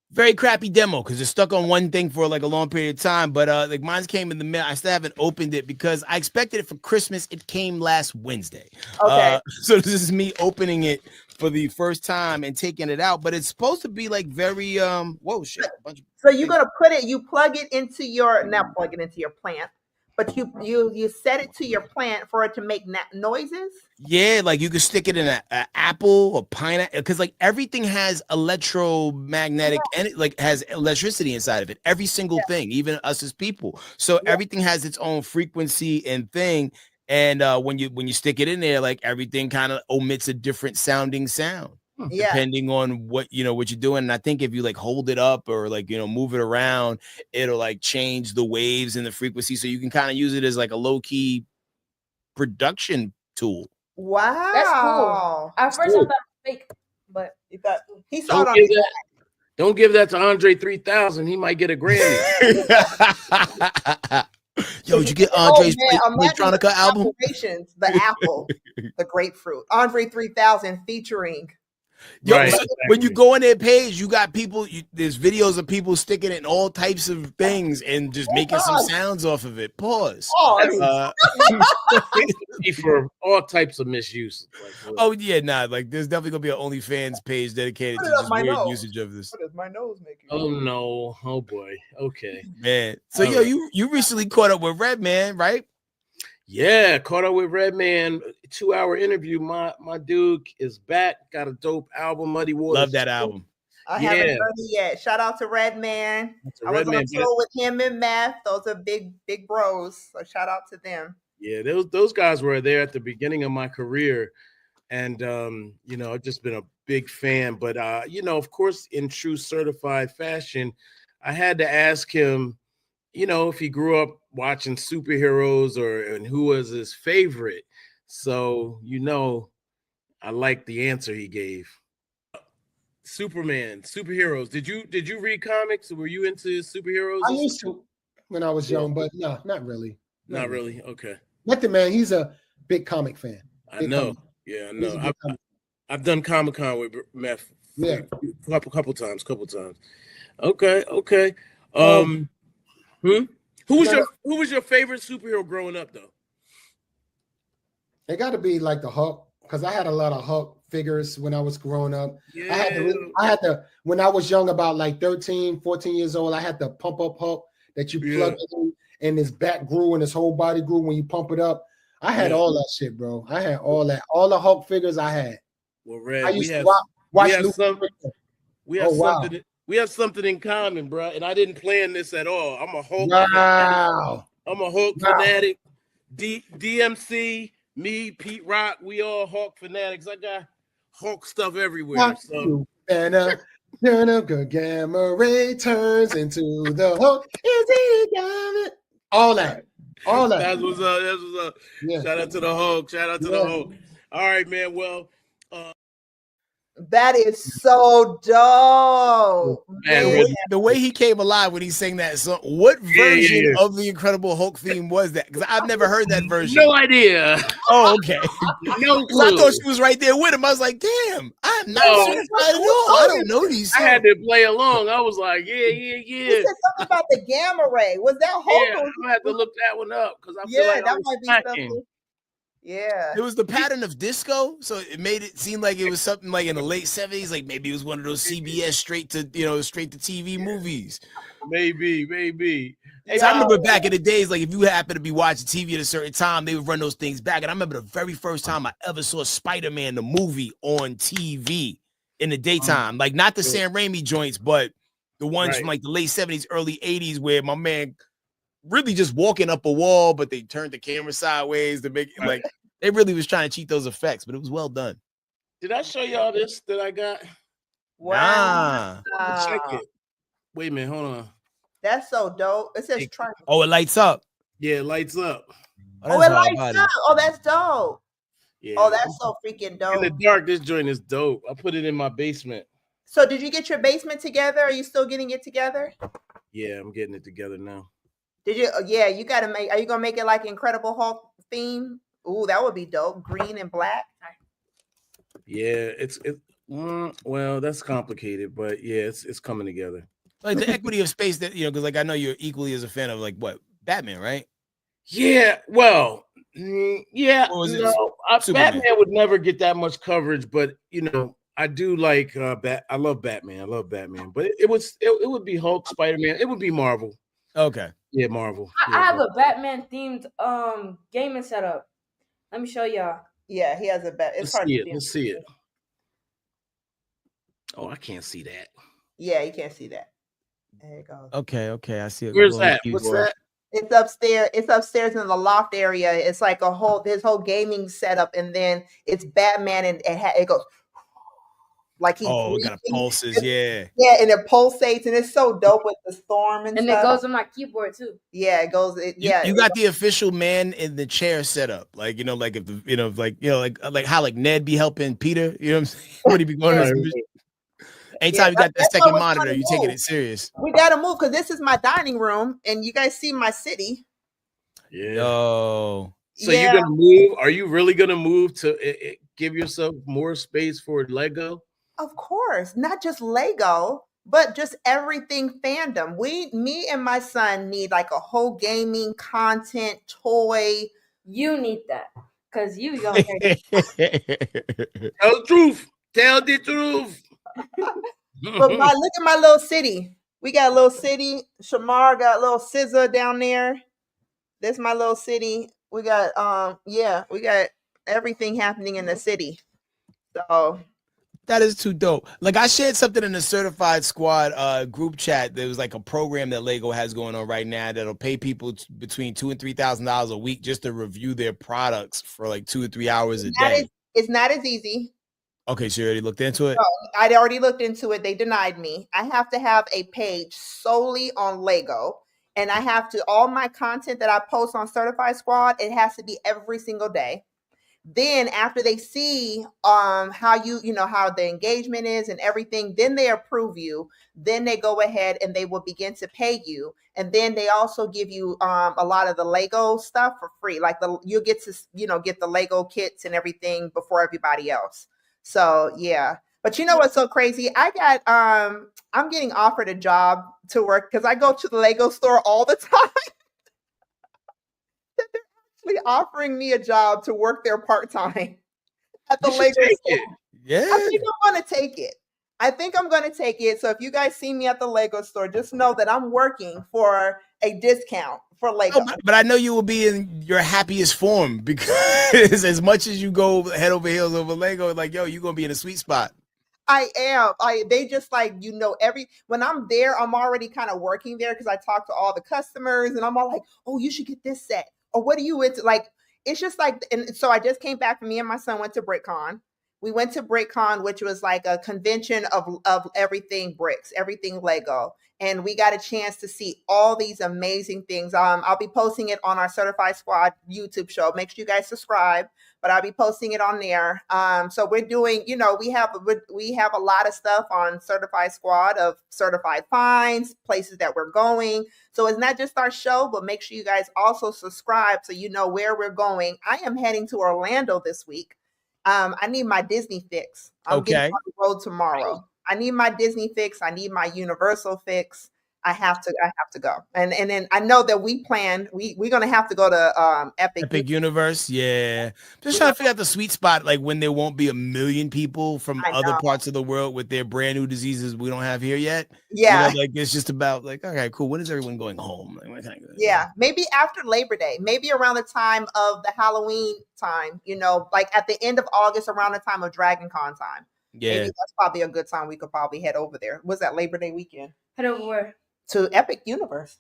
S1: Very crappy demo because it's stuck on one thing for like a long period of time. But like mine came in the mail. I still haven't opened it because I expected it for Christmas. It came last Wednesday.
S3: Okay.
S1: So this is me opening it for the first time and taking it out. But it's supposed to be like very whoa shit.
S3: So you're gonna you plug it into your plant, but you set it to your plant for it to make noises.
S1: Yeah, like you could stick it in an apple or pineapple because like everything has electromagnetic and it like has electricity inside of it. Every single thing, even us as people. So everything has its own frequency and thing. And when you stick it in there, like everything kind of omits a different sounding sound. Depending on what you're doing. And I think if you like hold it up or like move it around, it'll like change the waves and the frequency. So you can kind of use it as like a low-key production tool.
S3: Wow.
S5: That's cool. At first I thought it was fake, but
S3: he saw it on
S2: Don't give that to Andre 3000. He might get a Grammy.
S1: Yo, did you get Andre's Playtronica album?
S3: The apple, the grapefruit. Andre 3000 featuring.
S1: Yo, when you go on their page, you got people. There's videos of people sticking it in all types of things and just making some sounds off of it. Pause.
S2: For all types of misuse.
S1: Like there's definitely gonna be an OnlyFans page dedicated to just weird usage of this.
S3: What is my nose making?
S2: Oh no! Oh boy! Okay,
S1: man. So you recently caught up with Redman, right?
S2: Yeah, caught up with Redman. 2-hour interview. My dude is back. Got a dope album, Muddy Waters.
S1: Love that album.
S3: I haven't heard it yet. Shout out to Redman. I was on tour with him and Meth. Those are big bros. So shout out to them.
S2: Yeah, those guys were there at the beginning of my career, and I've just been a big fan. But of course, in true certified fashion, I had to ask him, if he grew up watching superheroes and who was his favorite. So, I like the answer he gave. Superman, superheroes. Did you read comics? Were you into superheroes?
S8: I used to when I was young, but no, not really.
S2: Not really. Okay.
S8: Nothing, man. He's a big comic fan.
S2: I know. Yeah, I know. I've done Comic-Con with Meth.
S8: Yeah.
S2: Couple times. Okay. Who was your favorite superhero growing up though?
S8: It got to be like the Hulk, because I had a lot of Hulk figures when I was growing up.
S2: Yeah.
S8: I had to when I was young, about like 13, 14 years old, I had the pump up Hulk that you plug in and his back grew and his whole body grew when you pump it up. I had all that shit, bro. I had all that. All the Hulk figures I had.
S2: Well, Red,
S8: I used to watch
S2: we have something in common, bro. And I didn't plan this at all. I'm a Hulk.
S8: Wow.
S2: I'm a Hulk fanatic. DMC, Me, Pete Rock, we all Hulk fanatics. I got Hulk stuff everywhere.
S8: Not
S2: So
S8: you, Banner. Gamma ray turns into the Hulk. Is he got it? All that.
S2: That's what's up. That's what's up.
S8: Yeah.
S2: Shout out to the Hulk. Shout out to the Hulk. All right, man. Well,
S3: That is so dope.
S2: man,
S1: The way he came alive when he sang that song. What version of the Incredible Hulk theme was that? Because I've never heard that version.
S2: no idea.
S1: Oh, okay.
S2: No
S1: 'Cause I
S2: clue.
S1: thought she was right there with him. I was like, damn, I'm not certified at all. I don't know these
S2: I
S1: songs.
S2: had to play along. I was like, yeah.
S3: You said something about the gamma ray. Was that Hulk?
S2: Yeah,
S3: or-
S2: I'm gonna have to look that one up because I feel
S3: Yeah,
S2: like
S3: that
S2: I was
S3: might be stuff.
S2: slacking.
S3: too. Yeah.
S1: It was the pattern of disco, so it made it seem like it was something like in the late 70s, like maybe it was one of those CBS straight to TV movies.
S2: Maybe.
S1: Hey, so I remember back in the days, like if you happen to be watching TV at a certain time, they would run those things back. And I remember the very first time I ever saw Spider-Man the movie on TV in the daytime, like not the Sam Raimi joints, but the ones from like the late 70s, early 80s, where my man really just walking up a wall, but they turned the camera sideways to make it like they really was trying to cheat those effects, but it was well done.
S2: Did I show y'all this that I got?
S3: Wow.
S2: Check it. Wait a minute, hold on.
S3: That's so dope. It says try.
S1: Oh, it lights up.
S2: Yeah, it lights up.
S3: Oh, it lights up. Oh, that's dope.
S2: Yeah.
S3: Oh, that's so freaking
S2: In
S3: dope.
S2: the dark, this joint is dope. I put it in my basement.
S3: So, did you get your basement together? Are you still getting it together?
S2: Yeah, I'm getting it together now.
S3: Did you? Yeah, you got to make. Are you gonna make it like Incredible Hulk theme? Ooh, that would be dope. Green and black.
S2: Yeah, well, that's complicated, but yeah, it's coming together.
S1: Like the equity of space that because like I know you're equally as a fan of like what Batman, right?
S2: Yeah, well, yeah,
S1: Or was it
S2: no,
S1: Superman?
S2: Batman would never get that much coverage, but I do like I love Batman. I love Batman, but it would be Hulk, Spider-Man. It would be Marvel.
S1: Okay.
S2: Yeah, Marvel.
S5: I have a Batman themed gaming setup. Let me show y'all.
S3: Yeah, he has a bet. It's
S2: Let's
S3: hard
S2: see
S3: to
S2: it.
S3: see.
S2: Let's see it. Oh, I can't see that.
S3: Yeah, you can't see that. There it goes.
S1: Okay, I see it.
S2: Where's
S1: Go on the
S2: that? What's
S1: keyboard.
S2: that?
S3: It's upstairs. It's upstairs in the loft area. It's like his whole gaming setup, and then it's Batman, and it goes like he.
S1: Oh, it got pulses, yeah.
S3: Yeah, and it pulsates, and it's so dope with the storm and
S5: And
S3: stuff.
S5: it goes on my keyboard too.
S3: Yeah, it goes.
S1: You got the official man in the chair set up, like like if the like how like Ned be helping Peter, you know what I'm saying? When he be going. Anytime you got that
S3: that's
S1: second
S3: what we're
S1: monitor,
S3: trying to
S1: you taking
S3: do.
S1: it serious.
S3: We gotta move because this is my dining room, and you guys see my city.
S2: Yeah.
S1: Yo.
S2: So you're gonna move? Are you really gonna move to give yourself more space for Lego?
S3: Of course, not just Lego, but just everything fandom. Me and my son need like a whole gaming content toy.
S5: You need that because you gonna
S2: Tell the truth. Tell the truth.
S3: But look at my little city. We got a little city. Shamar got a little scissor down there. This my little city. We got we got everything happening in the city. So
S1: That is too dope. Like I shared something in the Certified Squad group chat. There was like a program that Lego has going on right now that'll pay people between $2,000 and $3,000 a week just to review their products for like 2 or 3 hours a day.
S3: It's not as easy.
S1: Okay, so you already looked into it?
S3: No, I'd already looked into it. They denied me. I have to have a page solely on Lego. And I have to, all my content that I post on Certified Squad, it has to be every single day. Then after they see how how the engagement is and everything, then they approve you. Then they go ahead and they will begin to pay you. And then they also give you a lot of the Lego stuff for free. Like you'll get to get the Lego kits and everything before everybody else. So yeah. But you know what's so crazy? I'm getting offered a job to work because I go to the Lego store all the time. Offering me a job to work there part-time at the Lego store.
S1: Yeah.
S3: I think I'm going to take it. So if you guys see me at the Lego store, just know that I'm working for a discount for Lego.
S1: But I know you will be in your happiest form because as much as you go head over heels over Lego, like, yo, you're going to be in a sweet spot.
S3: I am. They just like, when I'm there, I'm already kind of working there because I talk to all the customers and I'm all like, oh, you should get this set. Or what are you into? Like, it's just like, and so I just came back. Me and my son went to BrickCon. We went to BrickCon, which was like a convention of everything bricks, everything Lego. And we got a chance to see all these amazing things. I'll be posting it on our Certified Squad YouTube show. Make sure you guys subscribe, but I'll be posting it on there. So we're doing, you know, we have a lot of stuff on Certified Squad of certified finds, places that we're going. So it's not just our show, but make sure you guys also subscribe so you know where we're going. I am heading to Orlando this week. I need my Disney fix. I'm getting on the road tomorrow. I need my Disney fix. I need my Universal fix. I have to go. And then I know that we're gonna have to go to Epic
S1: Universe. Yeah. Just trying to figure out the sweet spot, like when there won't be a million people from other parts of the world with their brand new diseases we don't have here yet.
S3: Yeah.
S1: You know, like it's just about like, okay, cool. When is everyone going home? Like,
S3: yeah, maybe after Labor Day, maybe around the time of the Halloween time, you know, like at the end of August, around the time of Dragon Con time.
S1: Yeah.
S3: Maybe that's probably a good time we could probably head over there. Was that Labor Day weekend?
S5: Head over where?
S3: To Epic Universe.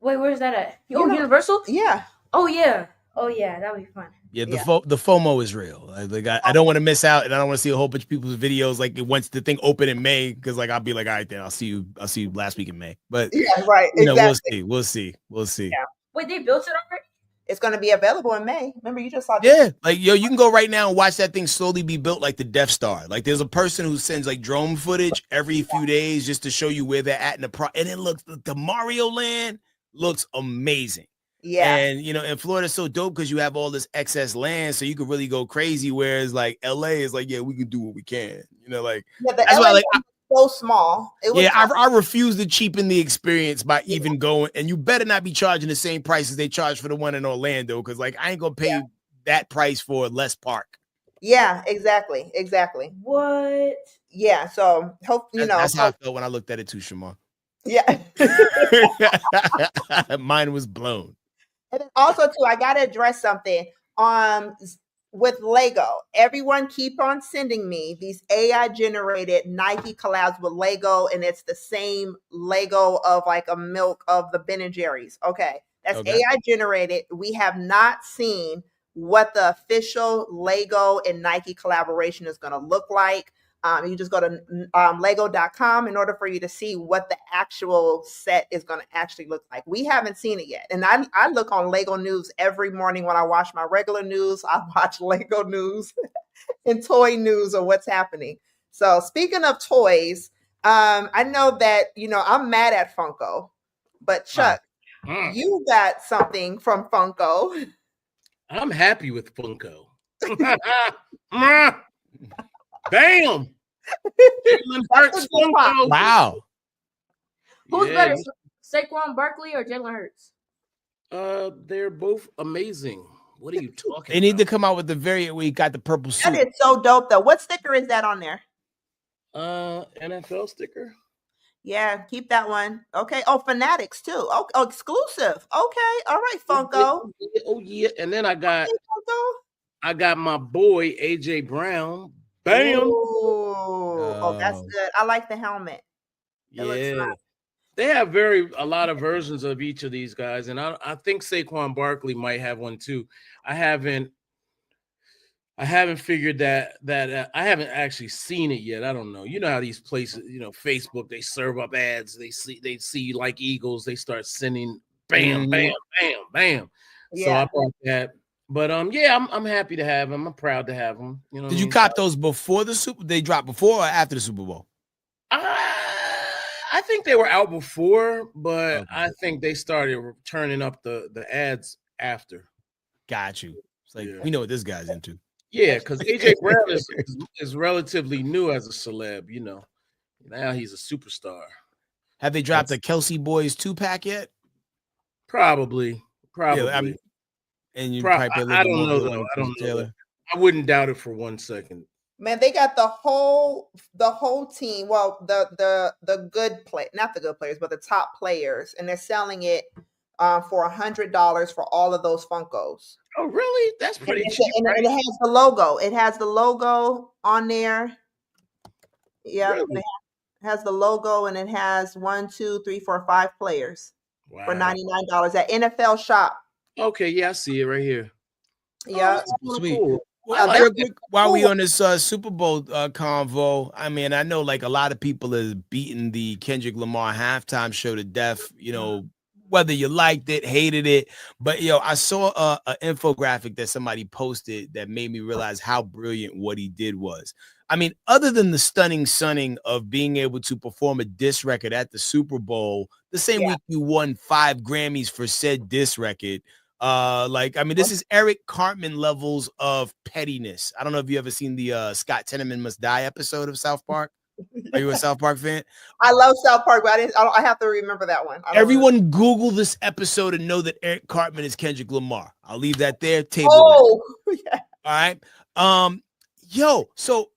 S5: Wait, where's that at? Oh, Universal?
S3: Yeah.
S5: Oh yeah. Oh yeah, that'd be fun.
S1: Yeah, the FOMO is real. Like I don't want to miss out, and I don't want to see a whole bunch of people's videos like once the thing open in May, because like I'll be like, all right, then I'll see you last week in May. But
S3: yeah, right.
S1: You know,
S3: exactly.
S1: we'll see.
S3: Yeah.
S5: Wait, they built it already?
S3: It's going to be available in May. Remember, you just saw.
S1: Yeah, like yo, you can go right now and watch that thing slowly be built like the Death Star. Like there's a person who sends like drone footage every few days just to show you where they're at in and it looks, the Mario Land looks amazing.
S3: Yeah.
S1: And you know, and Florida's so dope because you have all this excess land, so you could really go crazy. Whereas like LA is like, yeah, we can do what we can. You know, like
S3: that's why like so small.
S1: I refuse to cheapen the experience by even going, and you better not be charging the same price as they charge for the one in Orlando, because like I ain't gonna pay that price for less park.
S3: Yeah, exactly.
S5: What?
S3: Yeah, so
S1: that's how I felt when I looked at it too, Shamar.
S3: Yeah.
S1: Mine was blown.
S3: And then also too, I gotta address something. With Lego, everyone keep on sending me these AI generated Nike collabs with Lego, and it's the same Lego of like a milk of the Ben & Jerry's. Okay, that's AI generated. We have not seen what the official Lego and Nike collaboration is going to look like. You just go to lego.com in order for you to see what the actual set is going to actually look like. We haven't seen it yet. And I look on Lego News every morning when I watch my regular news. I watch Lego News and toy news of what's happening. So speaking of toys, I know that, you know, I'm mad at Funko, but Chuck, you got something from Funko.
S2: I'm happy with Funko. Bam! Jalen Hurts Funko.
S1: Wow.
S5: Who's better, Saquon Barkley or Jalen Hurts?
S2: They're both amazing. What are you talking
S1: They need to come out with the variant where you got the purple suit.
S3: That is so dope, though. What sticker is that on there?
S2: NFL sticker.
S3: Yeah, keep that one. Okay. Oh, Fanatics too. Oh, exclusive. Okay. All right, Funko.
S2: Oh yeah. And then I got my boy AJ Brown. Bam.
S3: Oh, that's good. I like the helmet. It looks nice.
S2: They have a lot of versions of each of these guys, and I think Saquon Barkley might have one too. I haven't figured that I haven't actually seen it yet. I don't know. You know how these places, you know, Facebook, they serve up ads. They see like Eagles, they start sending bam, bam, bam, bam. Yeah. So I bought that. But yeah, I'm happy to have them. I'm proud to have them. You know.
S1: Did you cop those before they dropped before or after the Super Bowl?
S2: I think they were out before, but I think they started turning up the ads after.
S1: Got you. It's like we know what this guy's into.
S2: Yeah, because AJ Brown is relatively new as a celeb. You know, now he's a superstar.
S1: Have they dropped the Kelsey Boys 2-pack yet?
S2: Probably.
S1: Yeah, I mean, and you
S2: I don't know though. I don't know. I wouldn't doubt it for 1 second.
S3: Man, they got the whole team. Well, the good not the good players, but the top players, and they're selling it for $100 for all of those Funkos.
S2: Oh, really? That's pretty cheap.
S3: And it has the logo. It has the logo on there. Yeah, really? It has the logo, and it has 1, 2, 3, 4, 5 players for $99 at NFL Shop.
S2: Okay, yeah, I see it right here.
S3: Yeah.
S2: That's kinda
S1: Sweet.
S2: cool.
S1: Well,
S3: that's
S1: real quick, while we
S3: cool.
S1: on this Super Bowl convo, I mean, I know like a lot of people have beaten the Kendrick Lamar halftime show to death. You know, whether you liked it, hated it, but I saw a infographic that somebody posted that made me realize how brilliant what he did was. I mean, other than the stunning sunning of being able to perform a diss record at the Super Bowl, the same
S3: Yeah.
S1: week you won 5 Grammys for said diss record. Like, I mean, this is Eric Cartman levels of pettiness. I don't know if you ever seen the Scott Tenorman Must Die episode of South Park. Are you a South Park fan?
S3: I love South Park, but I have to remember that one. I don't remember.
S1: Everyone Google this episode and know that Eric Cartman is Kendrick Lamar. I'll leave that there. Table.
S3: Oh, yeah.
S1: All right. So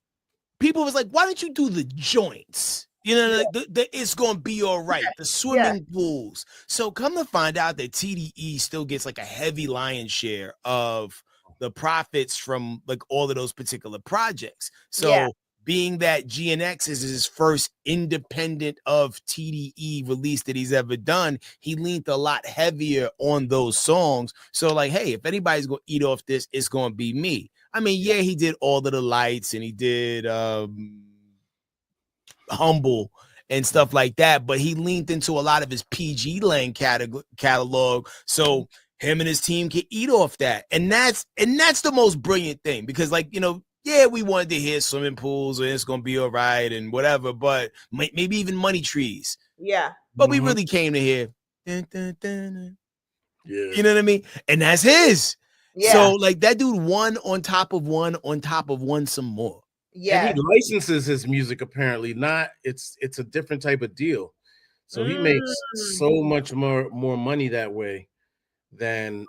S1: people was like, why don't you do the joints? You know, like it's gonna be all right. The swimming pools. So come to find out that TDE still gets like a heavy lion's share of the profits from like all of those particular projects. So being that GNX is his first independent of TDE release that he's ever done, he leaned a lot heavier on those songs. So like, hey, if anybody's gonna eat off this, it's gonna be me. I mean, yeah, he did All of the Lights and he did Humble and stuff like that, but he leaned into a lot of his PG Lang catalog, so him and his team can eat off that. And that's the most brilliant thing, because like, we wanted to hear Swimming Pools and It's Gonna Be All Right and whatever, but maybe even Money Trees.
S3: Yeah.
S1: But we really came to hear dun, dun, dun, dun.
S2: Yeah.
S1: You know what I mean? And that's his.
S3: Yeah.
S1: So like that dude one on top of one some more.
S3: Yeah.
S2: And he licenses his music apparently. Not it's a different type of deal. So he makes so much more money that way than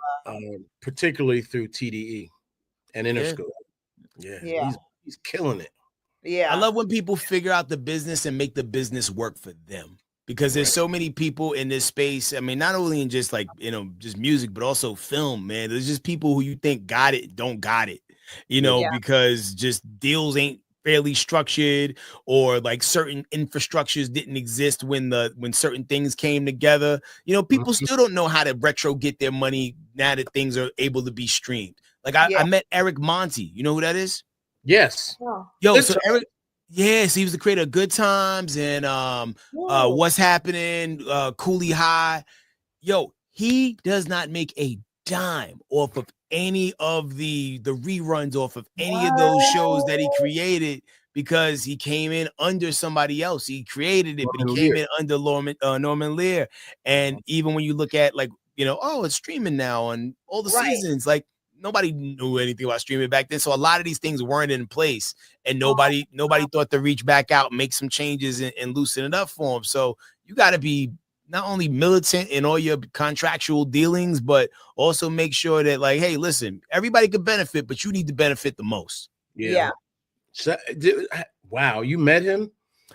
S2: particularly through TDE and Interscope. Yeah. He's killing it.
S3: Yeah.
S1: I love when people figure out the business and make the business work for them, because there's so many people in this space. I mean, not only in just like, just music, but also film, man. There's just people who you think got it, don't got it, because just deals ain't fairly structured, or like certain infrastructures didn't exist when certain things came together. People still don't know how to retro get their money now that things are able to be streamed. Like I met Eric Monty. You know who that is?
S2: Yes.
S1: Yo, so Eric, yes, he was the creator of Good Times and What's Happening, Coolie High. Yo, he does not make a dime off of any of the reruns off of any of those shows that he created, because he came in under somebody else. He created it, but he came in under Norman Lear. And even when you look at like, it's streaming now on all the seasons, like nobody knew anything about streaming back then. So a lot of these things weren't in place, and nobody thought to reach back out, make some changes and loosen it up for them. So you got to be not only militant in all your contractual dealings, but also make sure that like, hey, listen, everybody could benefit, but you need to benefit the most.
S2: Yeah. So, wow, you met him?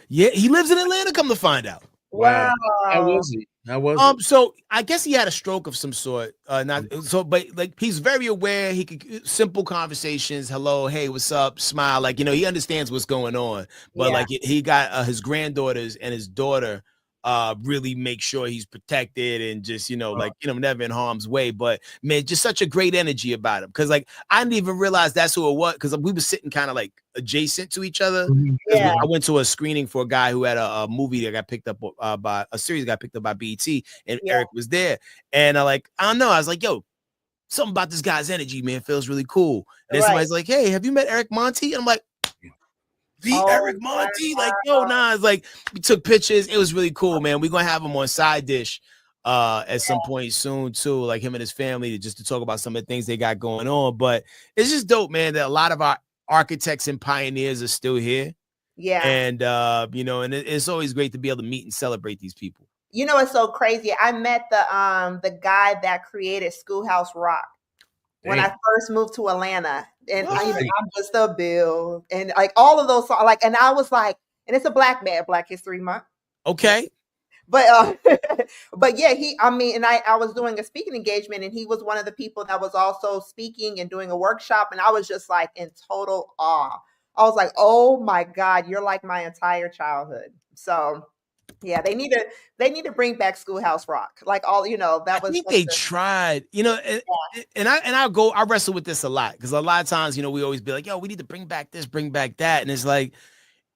S1: Yeah, he lives in Atlanta, come to find out.
S2: Wow. How was he?
S1: So I guess he had a stroke of some sort. But like he's very aware. He could simple conversations. Hello, hey, what's up? Smile. Like, he understands what's going on. But like he got his granddaughters and his daughter really make sure he's protected and just, never in harm's way. But man, just such a great energy about him. Cause like I didn't even realize that's who it was, because we were sitting kind of like adjacent to each other.
S3: Yeah.
S1: I went to a screening for a guy who had a movie that got picked up by a series that got picked up by BET, and Eric was there. And I don't know. I was like, yo, something about this guy's energy, man, feels really cool. And then somebody's like, hey, have you met Eric Monty? And I'm like, Eric Monty, like, yo, nah. It's like we took pictures. It was really cool, man. We're gonna have him on Side Dish at some point soon too, like him and his family, just to talk about some of the things they got going on. But it's just dope, man, that a lot of our architects and pioneers are still here.
S3: Yeah.
S1: And and it's always great to be able to meet and celebrate these people.
S3: It's so crazy. I met the guy that created Schoolhouse Rock when I first moved to Atlanta, and I'm just a bill, and like all of those songs, like, and I was like, and it's a Black History Month.
S1: Okay.
S3: But but yeah, I was doing a speaking engagement, and he was one of the people that was also speaking and doing a workshop, and I was just like in total awe. I was like, oh my God, you're like my entire childhood. So Yeah, they need to bring back Schoolhouse Rock. Like all, that
S1: I
S3: was
S1: think
S3: such
S1: they
S3: a-
S1: tried, and I wrestle with this a lot because a lot of times, we always be like, yo, we need to bring back this, bring back that. And it's like,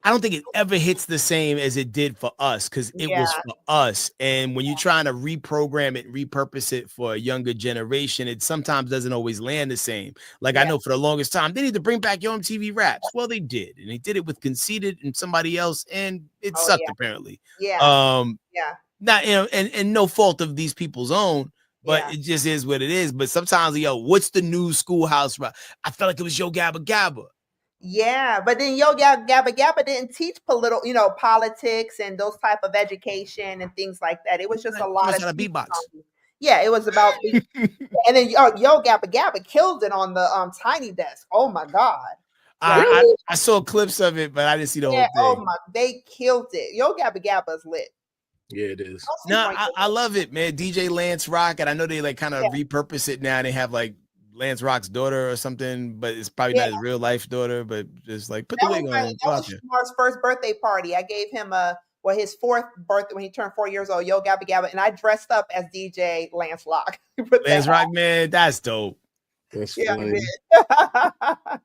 S1: I don't think it ever hits the same as it did for us because it
S3: yeah,
S1: was for us. And when you're trying to reprogram it, repurpose it for a younger generation, it sometimes doesn't always land the same. Like I
S3: yeah,
S1: know for the longest time, they need to bring back Yo MTV Raps. Well, they did, and they did it with Conceited and somebody else, and it
S3: oh
S1: sucked
S3: yeah,
S1: apparently.
S3: yeah,
S1: Um,
S3: yeah,
S1: Not and no fault of these people's own, but
S3: yeah.
S1: it just is what it is. But sometimes, what's the new Schoolhouse Rock? I felt like it was Yo Gabba Gabba.
S3: Yeah, but then Yo Gabba Gabba didn't teach politics and those type of education and things like that. It was just a lot
S1: Learn
S3: of
S1: how to
S3: street
S1: beatbox.
S3: songs. Yeah, it was about and then Yo Gabba Gabba killed it on the Tiny Desk. Oh my God.
S1: I saw clips of it, but I didn't see the
S3: Yeah,
S1: whole
S3: oh
S1: thing.
S3: my, they killed it. Yo Gabba Gabba is lit.
S2: Yeah, it is.
S3: Don't sleep
S1: No,
S3: on Yo
S1: I
S3: Gabba
S1: love it, man. DJ Lance Rock, and I know they like kind of
S3: Yeah.
S1: repurpose it now. They have like Lance Rock's daughter or something, but it's probably
S3: Yeah.
S1: not his real life daughter. But just like put
S3: That
S1: the
S3: was,
S1: wig
S3: my,
S1: on and go
S3: that
S1: out
S3: was
S1: there.
S3: Shamar's first birthday party. I gave him his fourth birthday when he turned 4 years old, Yo Gabba Gabba, and I dressed up as DJ Lance Rock.
S1: Lance Rock, man, that's dope.
S2: That's
S3: Yeah,
S2: funny.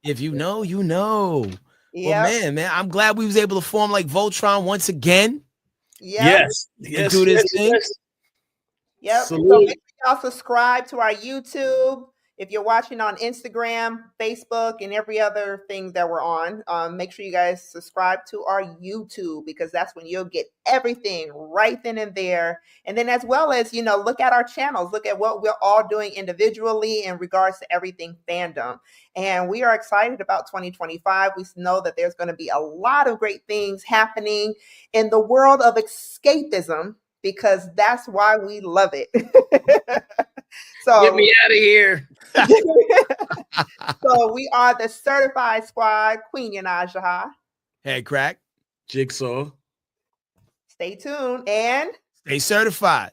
S1: If you know, you know. Well,
S3: yeah,
S1: man, I'm glad we was able to form like Voltron once again.
S3: yeah,
S2: Yes. Yes.
S1: do this
S2: yes,
S1: thing.
S2: yes.
S3: yep. So
S2: Salute.
S3: make sure y'all subscribe to our YouTube. If you're watching on Instagram, Facebook, and every other thing that we're on, make sure you guys subscribe to our YouTube because that's when you'll get everything right then and there. And then as well as, look at our channels, look at what we're all doing individually in regards to everything fandom. And we are excited about 2025. We know that there's going to be a lot of great things happening in the world of escapism because that's why we love it. So
S2: Get me out of here.
S3: so we are the Certified Squad, Queen Yanaj Jaha.
S1: Hey, crack.
S2: Jigsaw.
S3: Stay tuned and
S1: Stay certified.